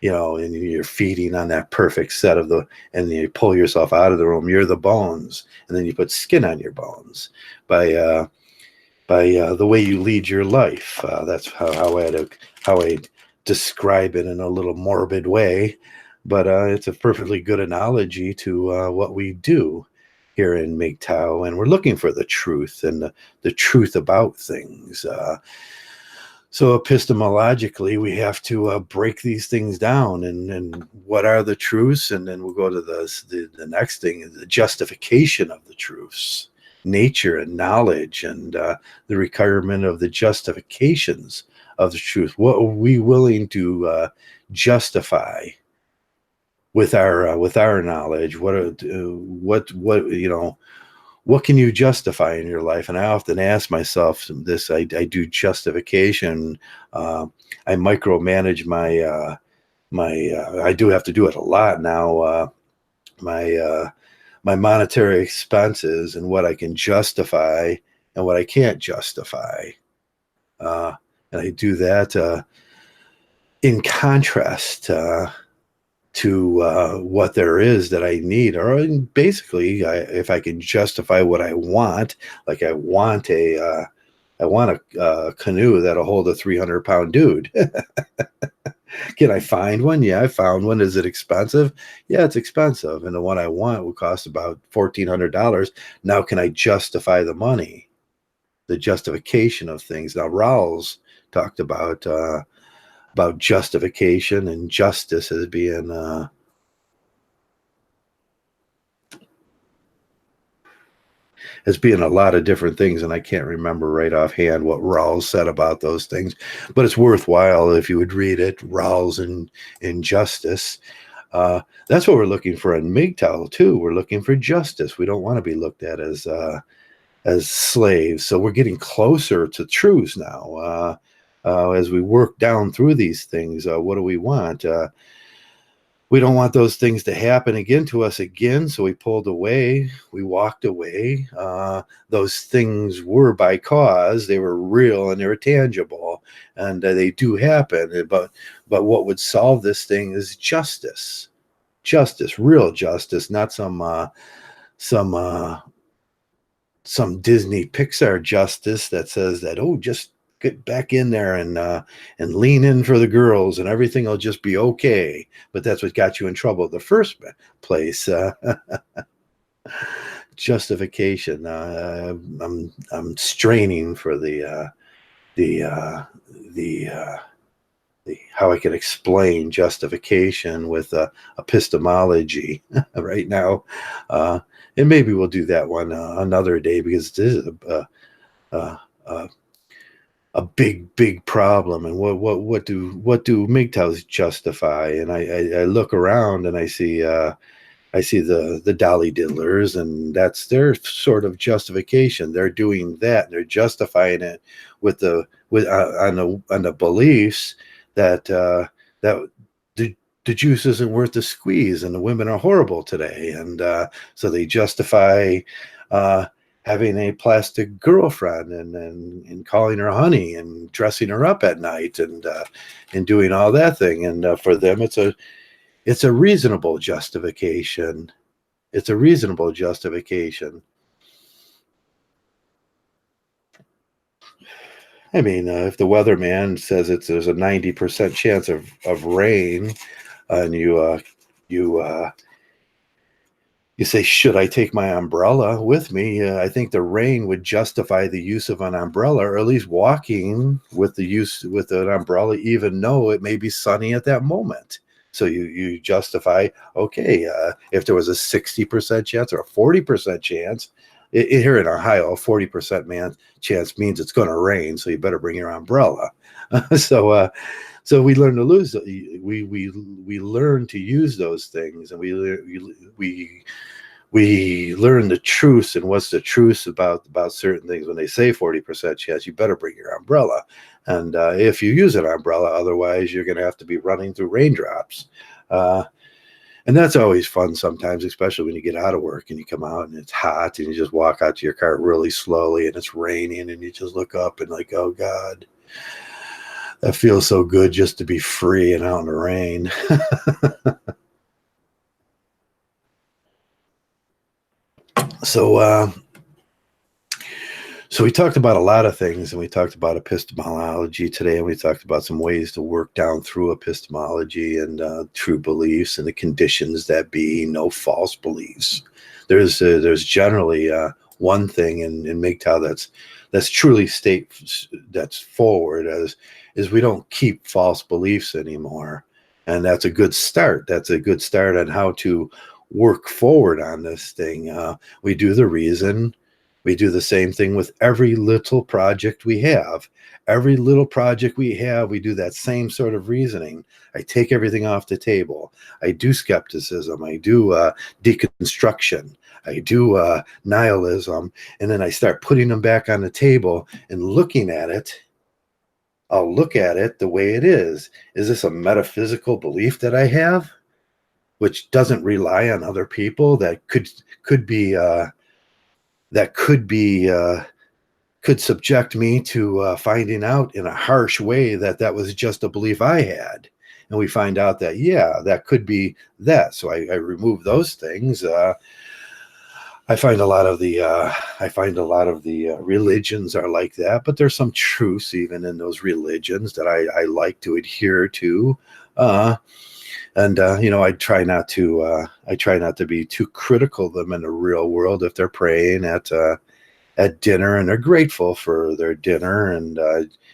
And you're feeding on that perfect set and then you pull yourself out of the room. You're the bones, and then you put skin on your bones by the way you lead your life. That's how I describe it in a little morbid way, but it's a perfectly good analogy to what we do here in Mgtow, and we're looking for the truth and the truth about things. So epistemologically, we have to break these things down, and what are the truths, and then we'll go to the next thing, the justification of the truths. Nature and knowledge, and the requirement of the justifications of the truth. What are we willing to justify with our knowledge? What can you justify in your life? And I often ask myself this. I do justification. I micromanage I do have to do it a lot now. My monetary expenses, and what I can justify and what I can't justify. And I do that in contrast to what there is that I need, or basically, if I can justify what I want, like I want a canoe that'll hold a 300-pound dude. Can I find one? Yeah, I found one. Is it expensive? Yeah, it's expensive. And the one I want will cost about $1,400. Now, can I justify the money the justification of things. Now, Rawls talked about justification and justice as being a lot of different things, and I can't remember right offhand what Rawls said about those things, but it's worthwhile if you would read it. Rawls and Injustice. That's what we're looking for in Mgtow too. We're looking for justice. We don't want to be looked at as slaves. So we're getting closer to truths now. As we work down through these things, what do we want? We don't want those things to happen again to us again. So we pulled away. We walked away. Those things were by cause. They were real and they were tangible, and they do happen. But what would solve this thing is justice. Justice, real justice, not some Disney Pixar justice that says that, oh, just get back in there and lean in for the girls and everything will just be okay. But that's what got you in trouble in the first place. Justification. I'm straining for the how I can explain justification with epistemology right now, and maybe we'll do that one another day, because this is a big problem. And what do Mgtows justify? And I look around and I see the Dolly Diddlers, and that's their sort of justification. They're doing that. They're justifying it on the beliefs that the juice isn't worth the squeeze, and the women are horrible today, and so they justify having a plastic girlfriend and calling her honey and dressing her up at night and doing all that thing. And for them, it's a reasonable justification. It's a reasonable justification. I mean, if the weatherman says there's a 90% chance of rain, and you say, should I take my umbrella with me? I think the rain would justify the use of an umbrella, or at least walking with an umbrella, even though it may be sunny at that moment. So you justify, okay, if there was a 60% chance or a 40% chance, here in Ohio, a 40% chance means it's going to rain, so you better bring your umbrella. So we learn to lose. We learn to use those things, and we learn the truth. And what's the truth about certain things? When they say 40% chance, you better bring your umbrella. And if you use an umbrella, otherwise you're going to have to be running through raindrops. And that's always fun sometimes, especially when you get out of work and you come out and it's hot and you just walk out to your car really slowly and it's raining and you just look up and like, oh God, that feels so good just to be free and out in the rain. So we talked about a lot of things, and we talked about epistemology today, and we talked about some ways to work down through epistemology and true beliefs and the conditions that be, no false beliefs. There's generally one thing in Mgtow that's truly that's forward, is we don't keep false beliefs anymore, and that's a good start. That's a good start on how to work forward on this thing. We do the reason. We do the same thing with every little project we have. Every little project we have, we do that same sort of reasoning. I take everything off the table. I do skepticism. I do deconstruction. I do nihilism. And then I start putting them back on the table and looking at it. I'll look at it the way it is. Is this a metaphysical belief that I have, which doesn't rely on other people, that could subject me to finding out in a harsh way that was just a belief I had? And we find out that, yeah, that could be that. So I remove those things. I find a lot of the religions are like that, but there's some truths even in those religions that I like to adhere to. I try not to be too critical of them in the real world. If they're praying at at dinner, and they're grateful for their dinner, and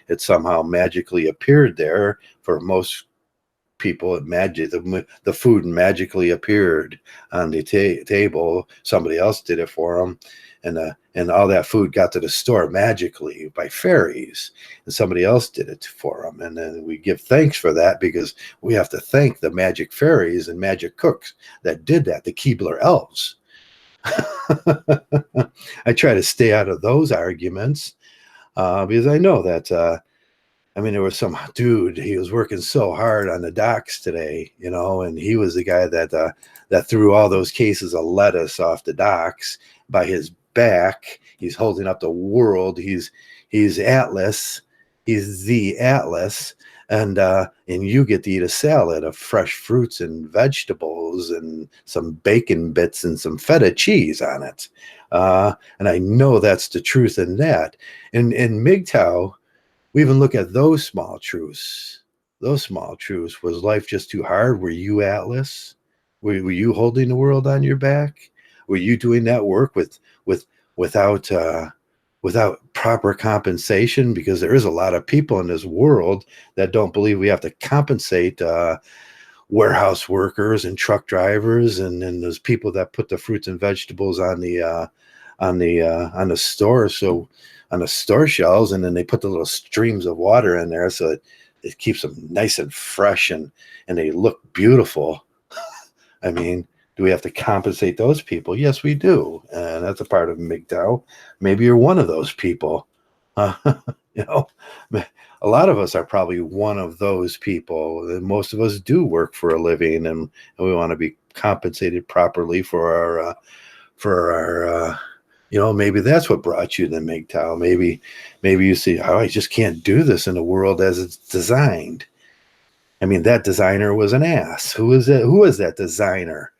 it somehow magically appeared there. For most people, the food magically appeared on the table. Somebody else did it for them, and all that food got to the store magically by fairies, and somebody else did it for them. And then we give thanks for that, because we have to thank the magic fairies and magic cooks that did that, the Keebler elves. I try to stay out of those arguments, because I know that there was some dude, he was working so hard on the docks today, and he was the guy that threw all those cases of lettuce off the docks by his back. He's holding up the world. He's Atlas. He's the Atlas. And you get to eat a salad of fresh fruits and vegetables and some bacon bits and some feta cheese on it. And I know that's the truth in that. In Mgtow, we even look at those small truths. Those small truths. Was life just too hard? Were you Atlas? Were you holding the world on your back? Were you doing that work without proper compensation? Because there is a lot of people in this world that don't believe we have to compensate warehouse workers and truck drivers and those people that put the fruits and vegetables on the store, so on the store shelves, and then they put the little streams of water in there so it keeps them nice and fresh, and they look beautiful. Do we have to compensate those people? Yes, we do, and that's a part of Mgtow. Maybe you're one of those people. A lot of us are probably one of those people. Most of us do work for a living, and we want to be compensated properly for our maybe that's what brought you to Mgtow. Maybe you see, I just can't do this in the world as it's designed. That designer was an ass. Who is it? Who is that designer?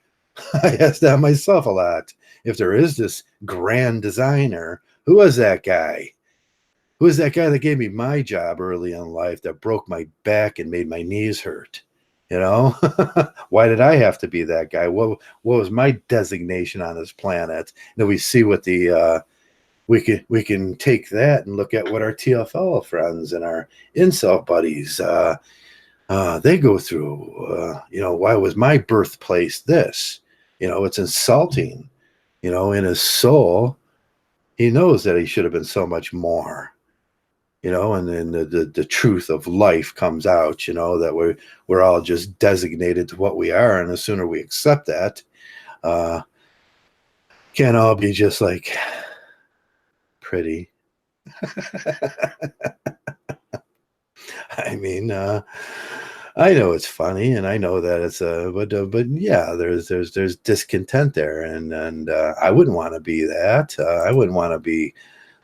I ask that myself a lot. If there is this grand designer, who is that guy? Who is that guy that gave me my job early in life, that broke my back and made my knees hurt? Why did I have to be that guy? What was my designation on this planet? And we see what we can take that and look at what our TFL friends and our incel buddies they go through. Why was my birthplace this? It's insulting. In his soul, he knows that he should have been so much more. And then the truth of life comes out, that we're all just designated to what we are. And the sooner we accept that, can't all be just like pretty. I know it's funny, and I know that it's but yeah, there's discontent there, and I wouldn't want to be that. I wouldn't want to be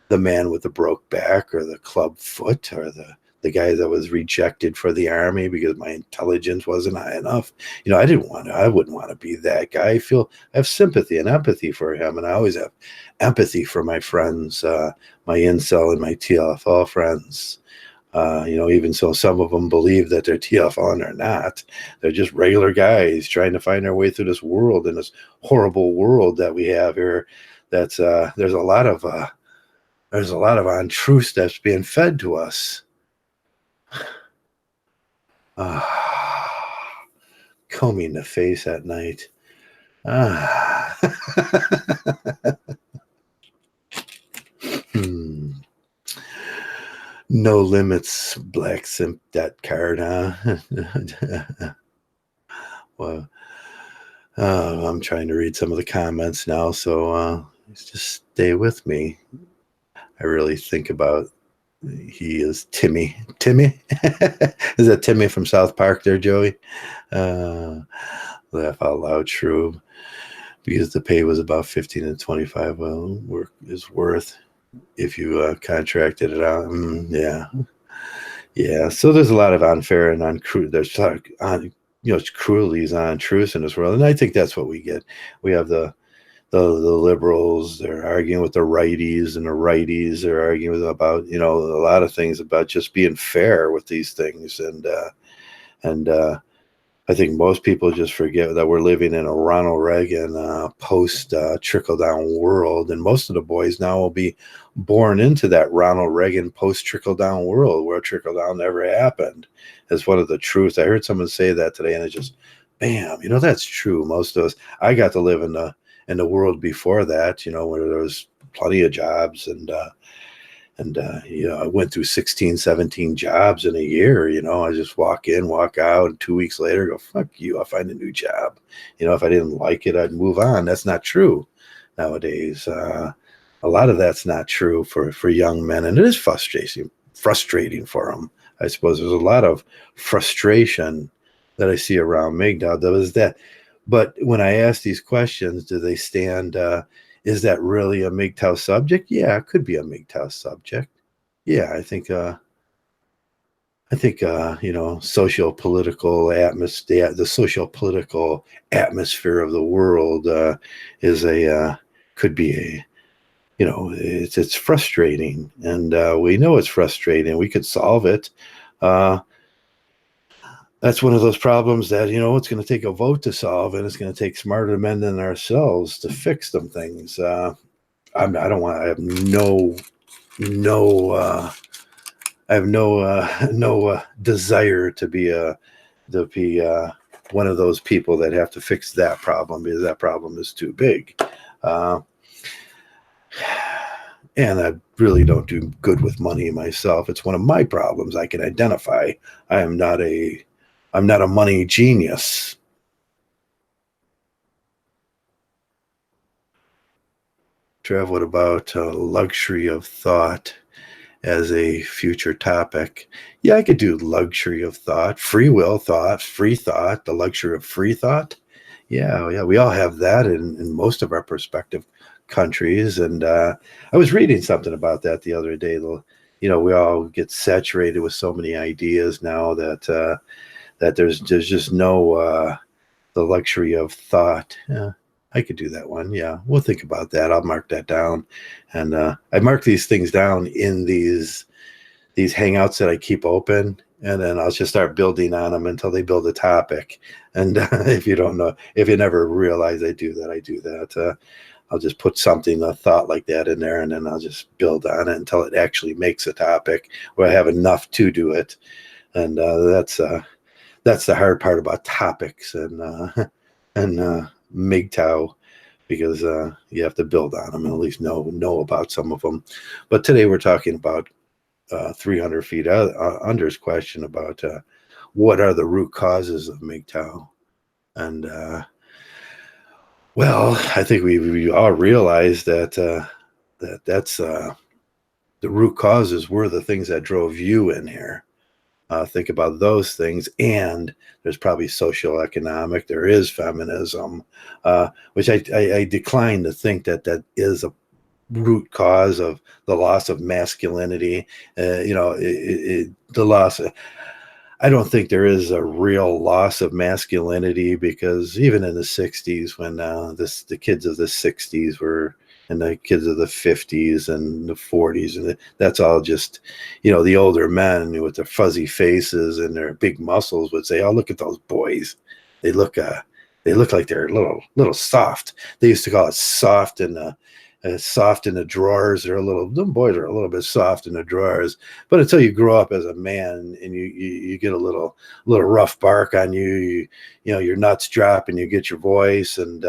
the man with the broke back, or the club foot, or the guy that was rejected for the army because my intelligence wasn't high enough. I wouldn't want to be that guy. I have sympathy and empathy for him, and I always have empathy for my friends, my incel and my TFL friends. Even so, some of them believe that they're TFL and they're not. They're just regular guys trying to find their way through this world, in this horrible world that we have here. That's there's a lot of untruths that's being fed to us. Combing the face at night. No limits, black simp, that card, huh? Well, I'm trying to read some of the comments now, so just stay with me. I really think about, he is Timmy. Timmy? Is that Timmy from South Park there, Joey? Laugh out loud, true. Because the pay was about 15 and 25. Well, work is worth if you contracted it out. Yeah. So there's a lot of unfair and uncruel. There's a lot of cruelties, untruths in this world, and I think that's what we get. We have the liberals. They're arguing with the righties, and the righties are arguing about a lot of things about just being fair with these things, and I think most people just forget that we're living in a Ronald Reagan post trickle down world, and most of the boys now will be born into that Ronald Reagan post trickle down world where trickle down never happened. It's one of the truths. I heard someone say that today, and it just, bam, that's true. Most of us, I got to live in the world before that, where there was plenty of jobs and I went through 16, 17 jobs in a year. I just walk in, walk out, and 2 weeks later go, fuck you, I'll find a new job. If I didn't like it, I'd move on. That's not true nowadays. A lot of that's not true for young men, and it is frustrating for them. I suppose there's a lot of frustration that I see around Mgtow. That was that. But when I ask these questions, do they stand, is that really a Mgtow subject? Yeah, it could be a Mgtow subject. Yeah, I think socio-political atmosphere, the socio-political atmosphere of the world is could be it's frustrating, and we know it's frustrating. We could solve it. That's one of those problems that it's going to take a vote to solve, and it's going to take smarter men than ourselves to fix them things. I don't want. I have no desire to be one of those people that have to fix that problem, because that problem is too big. And I really don't do good with money myself. It's one of my problems I can identify. I'm not a money genius. Trav, what about luxury of thought as a future topic? Yeah, I could do luxury of thought, free will thought, free thought, the luxury of free thought. Yeah, we all have that in most of our perspective countries. And I was reading something about that the other day. We all get saturated with so many ideas now that there's just no the luxury of thought. Yeah, I could do that one. Yeah, we'll think about that. I'll mark that down. And I mark these things down in these hangouts that I keep open, and then I'll just start building on them until they build a topic. And if you never realize I do that, I'll just put a thought like that in there, and then I'll just build on it until it actually makes a topic where I have enough to do it. And that's the hard part about topics and Mgtow, because you have to build on them and at least know about some of them. But today we're talking about 300 feet under's question about what are the root causes of Mgtow. And well, I think we all realize that that's the root causes were the things that drove you in here. Think about those things, and there's probably social economic. There is feminism, which I decline to think that is a root cause of the loss of masculinity. The loss. I don't think there is a real loss of masculinity, because even in the 60s, when the kids of the 60s were, and the kids of the 50s and the 40s, and that's all just, the older men with their fuzzy faces and their big muscles would say, "Oh, look at those boys. They look like they're a little soft." They used to call it soft in the drawers. Them boys are a little bit soft in the drawers. But until you grow up as a man and you get a little rough bark on you, your nuts drop and you get your voice, and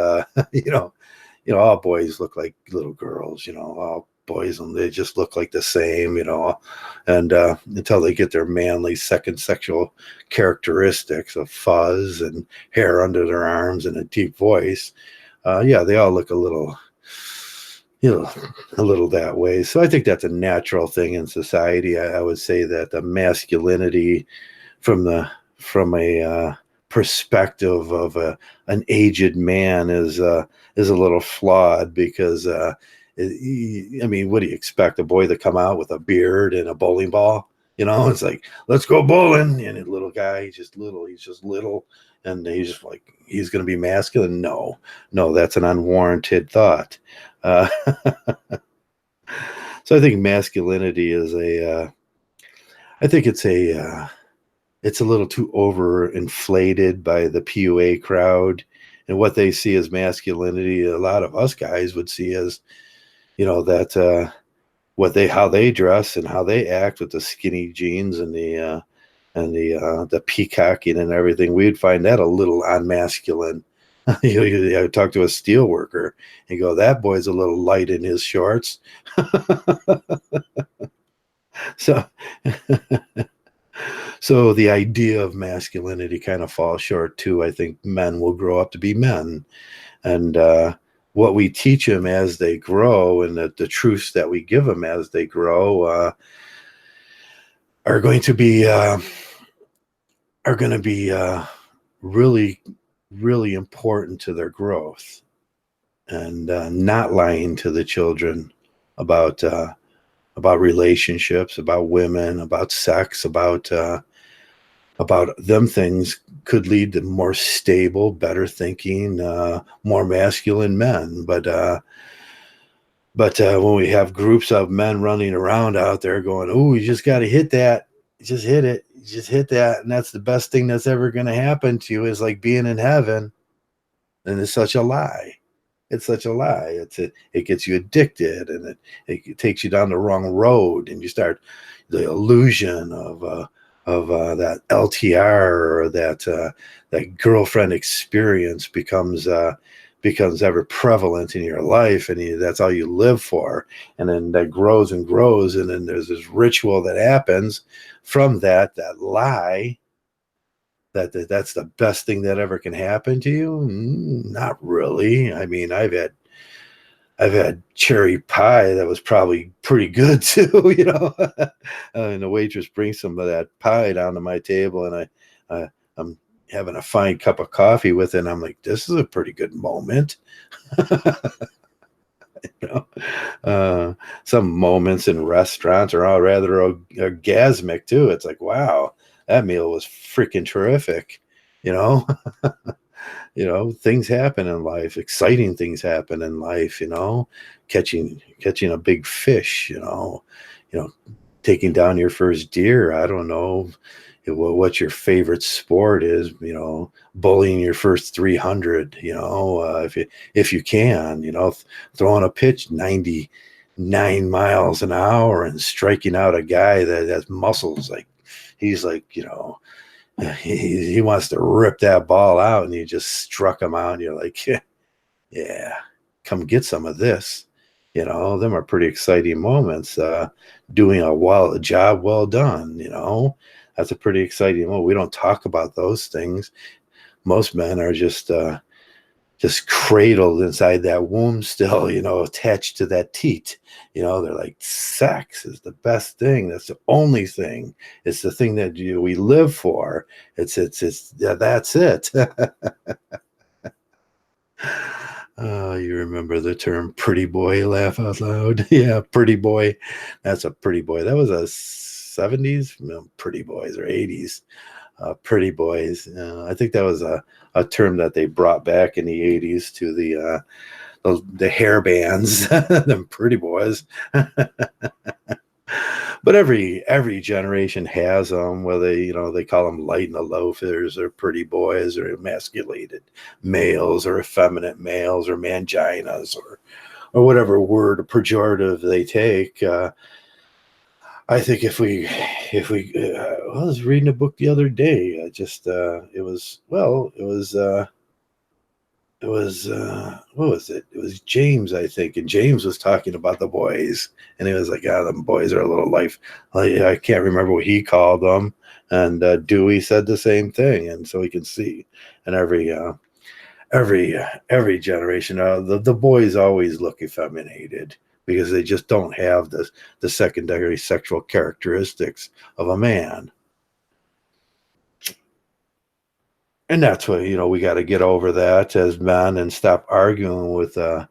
all boys look like little girls. All boys, and they just look like the same. And until they get their manly second sexual characteristics of fuzz and hair under their arms and a deep voice, they all look a little that way. So I think that's a natural thing in society. I would say that the masculinity from a perspective of an aged man is a little flawed, because what do you expect? A boy to come out with a beard and a bowling ball? It's like, let's go bowling. And a little guy, he's just little, and he's just like, he's going to be masculine. No, that's an unwarranted thought. So I think masculinity is it's a little too overinflated by the PUA crowd, and what they see as masculinity, a lot of us guys would see as, that how they dress and how they act with the skinny jeans and the peacocking and everything. We'd find that a little unmasculine. I would talk to a steel worker and go, that boy's a little light in his shorts. So so the idea of masculinity kind of falls short too. I think men will grow up to be men, and what we teach them as they grow, and the truths that we give them as they grow, are going to be really, really important to their growth. And not lying to the children about relationships, about women, about sex, about them things could lead to more stable, better thinking, more masculine men. But when we have groups of men running around out there going, "Oh, you just got to hit that, just hit it, just hit that, and that's the best thing that's ever going to happen to you, is like being in heaven," and it's such a lie. It's such a lie. It gets you addicted, and it takes you down the wrong road, and you start the illusion of that LTR, or that girlfriend experience becomes ever prevalent in your life, and that's all you live for. And then that grows and grows, and then there's this ritual that happens from that lie, that's the best thing that ever can happen to you. Not really. I mean, I've had cherry pie that was probably pretty good too, and the waitress brings some of that pie down to my table, and I'm having a fine cup of coffee with it, and I'm like, this is a pretty good moment. Some moments in restaurants are all rather orgasmic too. It's like, wow, that meal was freaking terrific. Things happen in life, exciting things happen in life, catching a big fish, taking down your first deer. I don't know what your favorite sport is, bullying your first 300, if you can, throwing a pitch 99 miles an hour and striking out a guy that has muscles, like he's like, he wants to rip that ball out, and you just struck him out, and you're like, yeah, come get some of this. Them are pretty exciting moments. Doing a job well done, that's a pretty exciting moment. We don't talk about those things. Most men are just cradled inside that womb still, attached to that teat. They're like, sex is the best thing. That's the only thing. It's the thing that we live for. That's it. You remember the term pretty boy? Laugh out loud. Yeah, pretty boy. That's a pretty boy. That was a 70s pretty boys, or 80s pretty boys. I think that was a term that they brought back in the 80s to the hair bands, them pretty boys. But every generation has them, whether they call them light and the loafers, or pretty boys, or emasculated males, or effeminate males, or manginas, or whatever word pejorative they take. I think if we I was reading a book the other day. What was it? It was James, I think, and James was talking about the boys, and he was like, them boys are a little life. I can't remember what he called them, and Dewey said the same thing, and so we can see, and every generation, the boys always look effeminated, because they just don't have the secondary sexual characteristics of a man. And that's what, we got to get over that as men, and stop arguing with the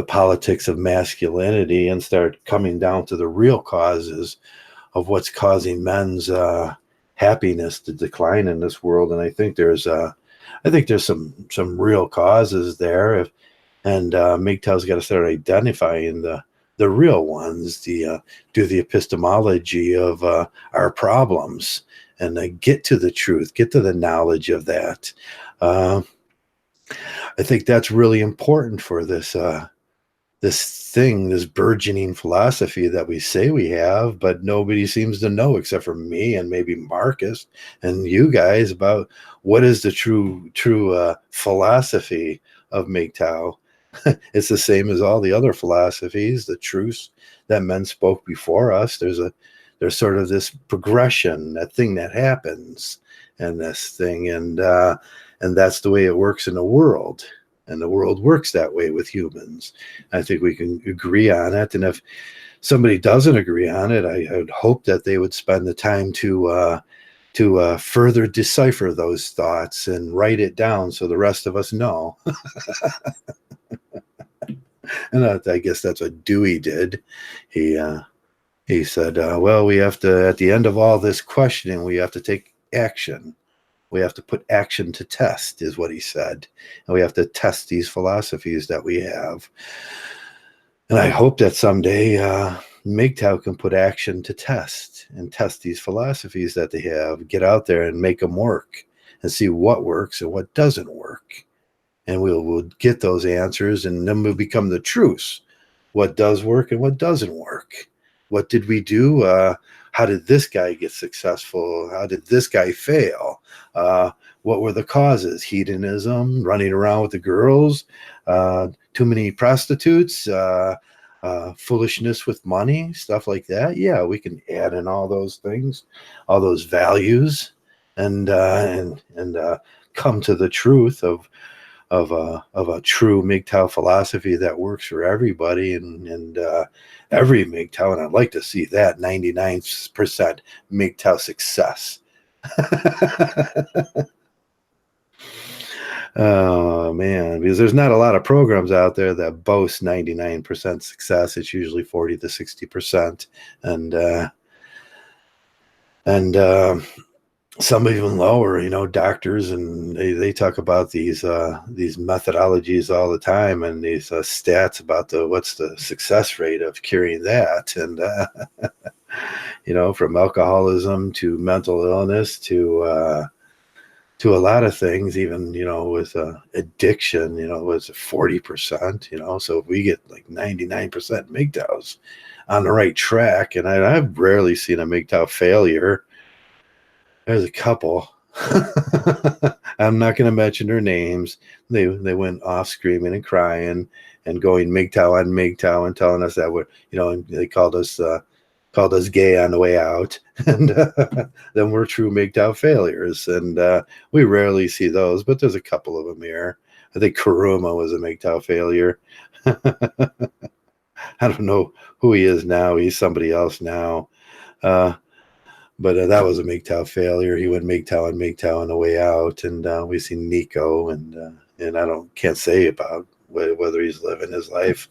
politics of masculinity, and start coming down to the real causes of what's causing men's happiness to decline in this world. And I think there's some real causes there. And Mgtow's got to start identifying the real ones, do the epistemology of our problems, and get to the truth, get to the knowledge of that. I think that's really important for this this burgeoning philosophy that we say we have, but nobody seems to know except for me and maybe Marcus and you guys about what is the true philosophy of Mgtow. It's the same as all the other philosophies, the truths that men spoke before us. There's sort of this progression, that thing that happens, and this thing, and that's the way it works in the world. And the world works that way with humans. I think we can agree on it. And if somebody doesn't agree on it, I would hope that they would spend the time to further decipher those thoughts and write it down so the rest of us know. And I guess that's what Dewey did. He said, well, we have to, at the end of all this questioning, we have to take action. We have to put action to test, is what he said. And we have to test these philosophies that we have. And I hope that someday Mgtow can put action to test and test these philosophies that they have, get out there and make them work and see what works and what doesn't work. And we'll get those answers, and then we'll become the truths. What does work and what doesn't work? What did we do? How did this guy get successful? How did this guy fail? What were the causes? Hedonism, running around with the girls, too many prostitutes, foolishness with money, stuff like that. Yeah, we can add in all those things, all those values, and come to the truth of a true Mgtow philosophy that works for everybody, and every Mgtow, and I'd like to see that 99% Mgtow success. Oh man, because there's not a lot of programs out there that boast 99% success. It's usually 40 to 60%, and some even lower. Doctors, and they talk about these methodologies all the time, and these stats about what's the success rate of curing that, and from alcoholism to mental illness to a lot of things, even with addiction, was 40%. So if we get like 99% Mgtows on the right track, and I've rarely seen a Mgtow failure. There's a couple. I'm not going to mention their names. They went off screaming and crying and going Mgtow on Mgtow and telling us that and they called us gay on the way out, and then we're true Mgtow failures, and we rarely see those, but there's a couple of them here. I think Kuruma was a Mgtow failure. I don't know who he is now. He's somebody else now. But that was a Mgtow failure. He went Mgtow and Mgtow on the way out, and we see Nico, and I can't say about whether he's living his life.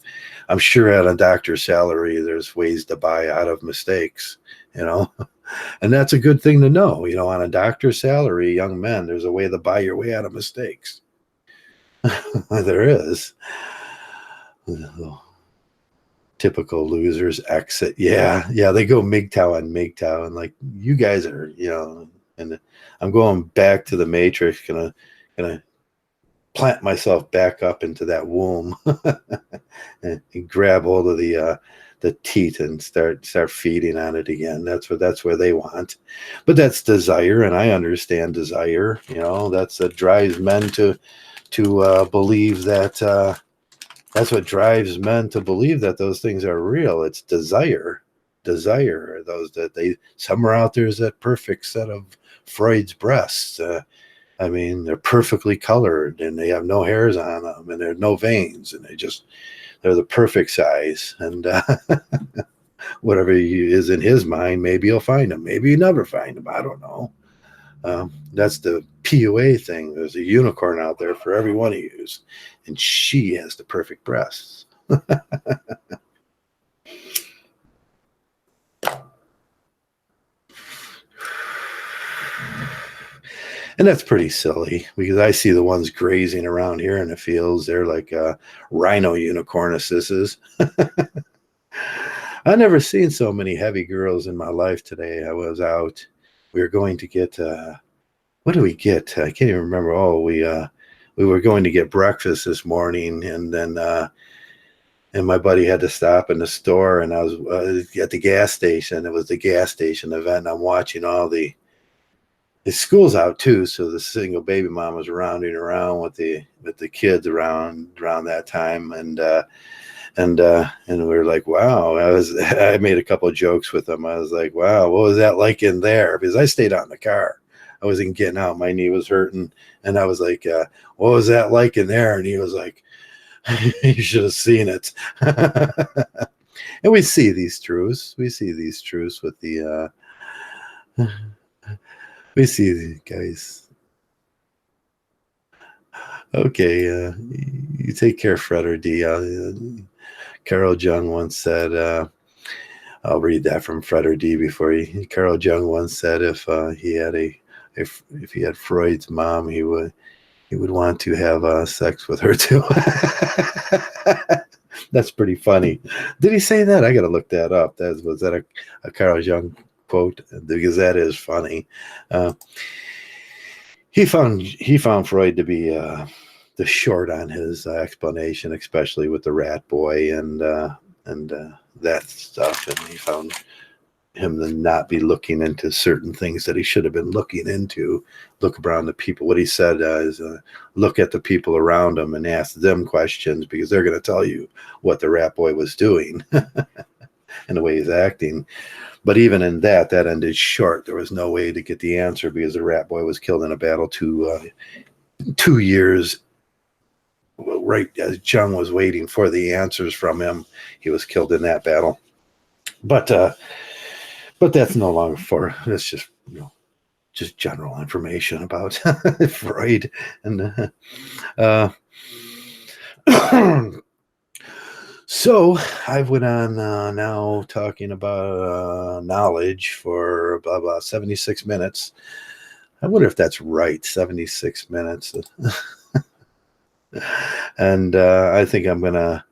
I'm sure at a doctor's salary, there's ways to buy out of mistakes, and that's a good thing to know. On a doctor's salary, young men, there's a way to buy your way out of mistakes. There is. Typical losers exit. Yeah, they go Mgtow on Mgtow, and like, you guys are, and I'm going back to the Matrix, gonna plant myself back up into that womb and grab hold of the teat and start feeding on it again. That's where they want. But that's desire, and I understand desire. That's what drives men to believe that. That's what drives men to believe that those things are real. It's desire. Somewhere out there is that perfect set of Freud's breasts. They're perfectly colored, and they have no hairs on them, and there's no veins, and they're the perfect size. And whatever is in his mind, maybe you'll find them. Maybe you never find them. I don't know. That's the PUA thing. There's a unicorn out there for every one of you, and she has the perfect breasts. And that's pretty silly, because I see the ones grazing around here in the fields. They're like rhino unicornuses. I've never seen so many heavy girls in my life today. I was out. We were going to get, what do we get? I can't even remember. Oh, we were going to get breakfast this morning, and then and my buddy had to stop in the store, and I was at the gas station. It was the gas station event, and I'm watching all the school's out too, so the single baby mom was rounding around with the kids around that time, and we were like, wow. I made a couple of jokes with them. I was like, wow, what was that like in there? Because I stayed out in the car. I wasn't getting out. My knee was hurting, and I was like, what was that like in there? And he was like, you should have seen it. And we see these truths. We see these truths with the. We see these guys. Okay, you take care, Fred or D. Carol Jung once said, I'll read that from Fred or D before he. Carol Jung once said, if he had Freud's mom, he would want to have sex with her too. That's pretty funny. Did he say that? I got to look that up. Was that a Carl Jung quote? Because that is funny. He found Freud to be the short on his explanation, especially with the rat boy and that stuff, and he found him to not be looking into certain things that he should have been looking into. Look around the people. What he said is look at the people around him and ask them questions, because they're going to tell you what the rat boy was doing and the way he's acting. But even in that ended short. There was no way to get the answer, because the rat boy was killed in a battle 2 years right as Jung was waiting for the answers from him. He was killed in that battle. But that's no longer that's just, just general information about Freud. And so I went on now talking about knowledge for about 76 minutes. I wonder if that's right, 76 minutes. And I think I'm gonna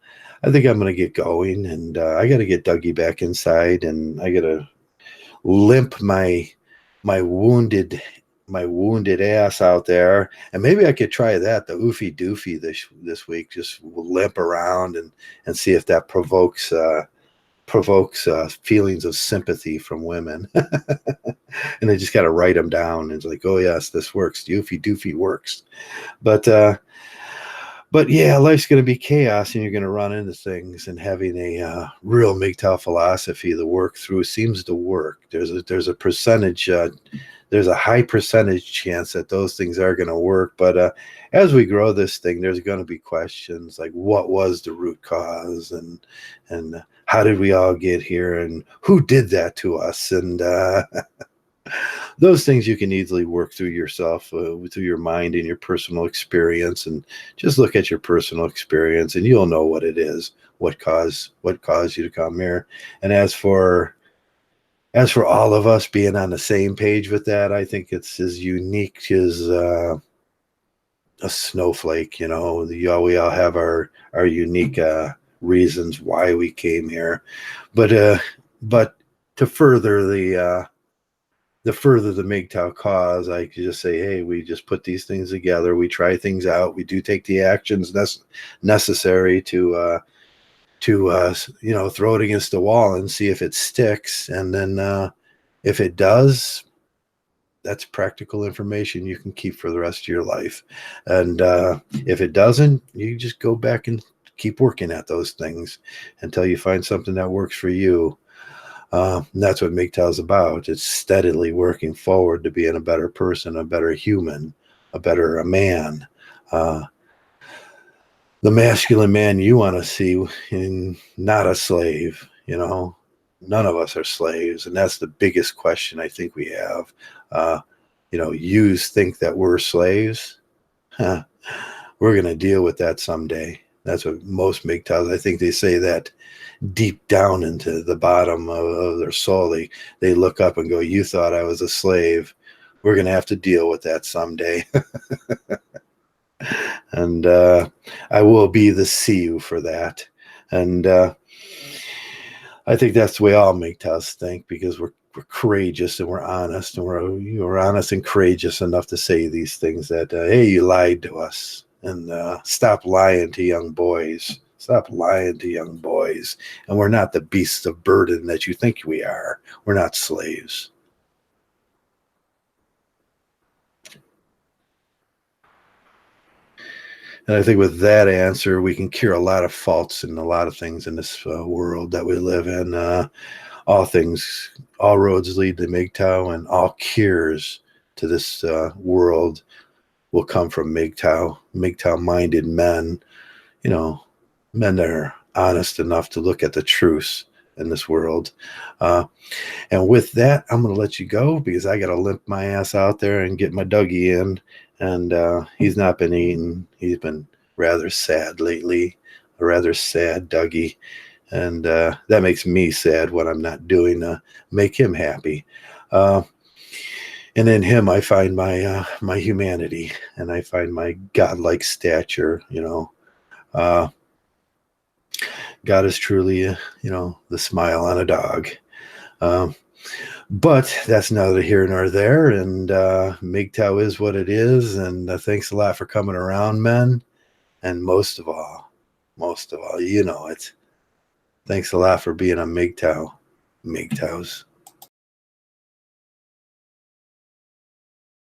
get going, and I got to get Dougie back inside, and I got to limp my wounded ass out there, and maybe I could try that, the oofy doofy this week. Just limp around and see if that provokes feelings of sympathy from women. And they just got to write them down. It's like, oh yes, this works. The oofy doofy works. But yeah, life's going to be chaos, and you're going to run into things. And having a real Mgtow philosophy to work through seems to work. There's a percentage, there's a high percentage chance that those things are going to work. But as we grow this thing, there's going to be questions like, what was the root cause, and how did we all get here, and who did that to us, and those things you can easily work through yourself, through your mind and your personal experience, and just look at your personal experience, and you'll know what it is, what caused you to come here. And as for all of us being on the same page with that, I think it's as unique as a snowflake. We all have our unique reasons why we came here, but to further the Mgtow cause, I could just say, hey, we just put these things together. We try things out. We do take the actions necessary to throw it against the wall and see if it sticks. And then if it does, that's practical information you can keep for the rest of your life. And if it doesn't, you just go back and keep working at those things until you find something that works for you. And that's what Mgtow is about. It's steadily working forward to being a better person, a better human, a better man, the masculine man you want to see, and not a slave. None of us are slaves, and that's the biggest question I think we have. Yous think that we're slaves. We're going to deal with that someday. That's what most Mgtows, I think they say that deep down into the bottom of their soul. They look up and go, you thought I was a slave. We're going to have to deal with that someday. And I will be the see you for that. And I think that's the way all Mgtows think, because we're courageous and we're honest, and we're honest and courageous enough to say these things that, hey, you lied to us, and stop lying to young boys. Stop lying to young boys. And we're not the beasts of burden that you think we are. We're not slaves. And I think with that answer, we can cure a lot of faults and a lot of things in this world that we live in. All roads lead to Mgtow, and all cures to this world will come from Mgtow-minded men, men that are honest enough to look at the truths in this world. And with that, I'm going to let you go, because I got to limp my ass out there and get my Dougie in. And he's not been eating. He's been rather sad lately, a rather sad Dougie. And that makes me sad when I'm not doing to make him happy. And in him, I find my humanity, and I find my godlike stature. God is truly, the smile on a dog. But that's neither here nor there. And Mgtow is what it is. And thanks a lot for coming around, men. And most of all, you know it. Thanks a lot for being a Mgtow. Mgtows.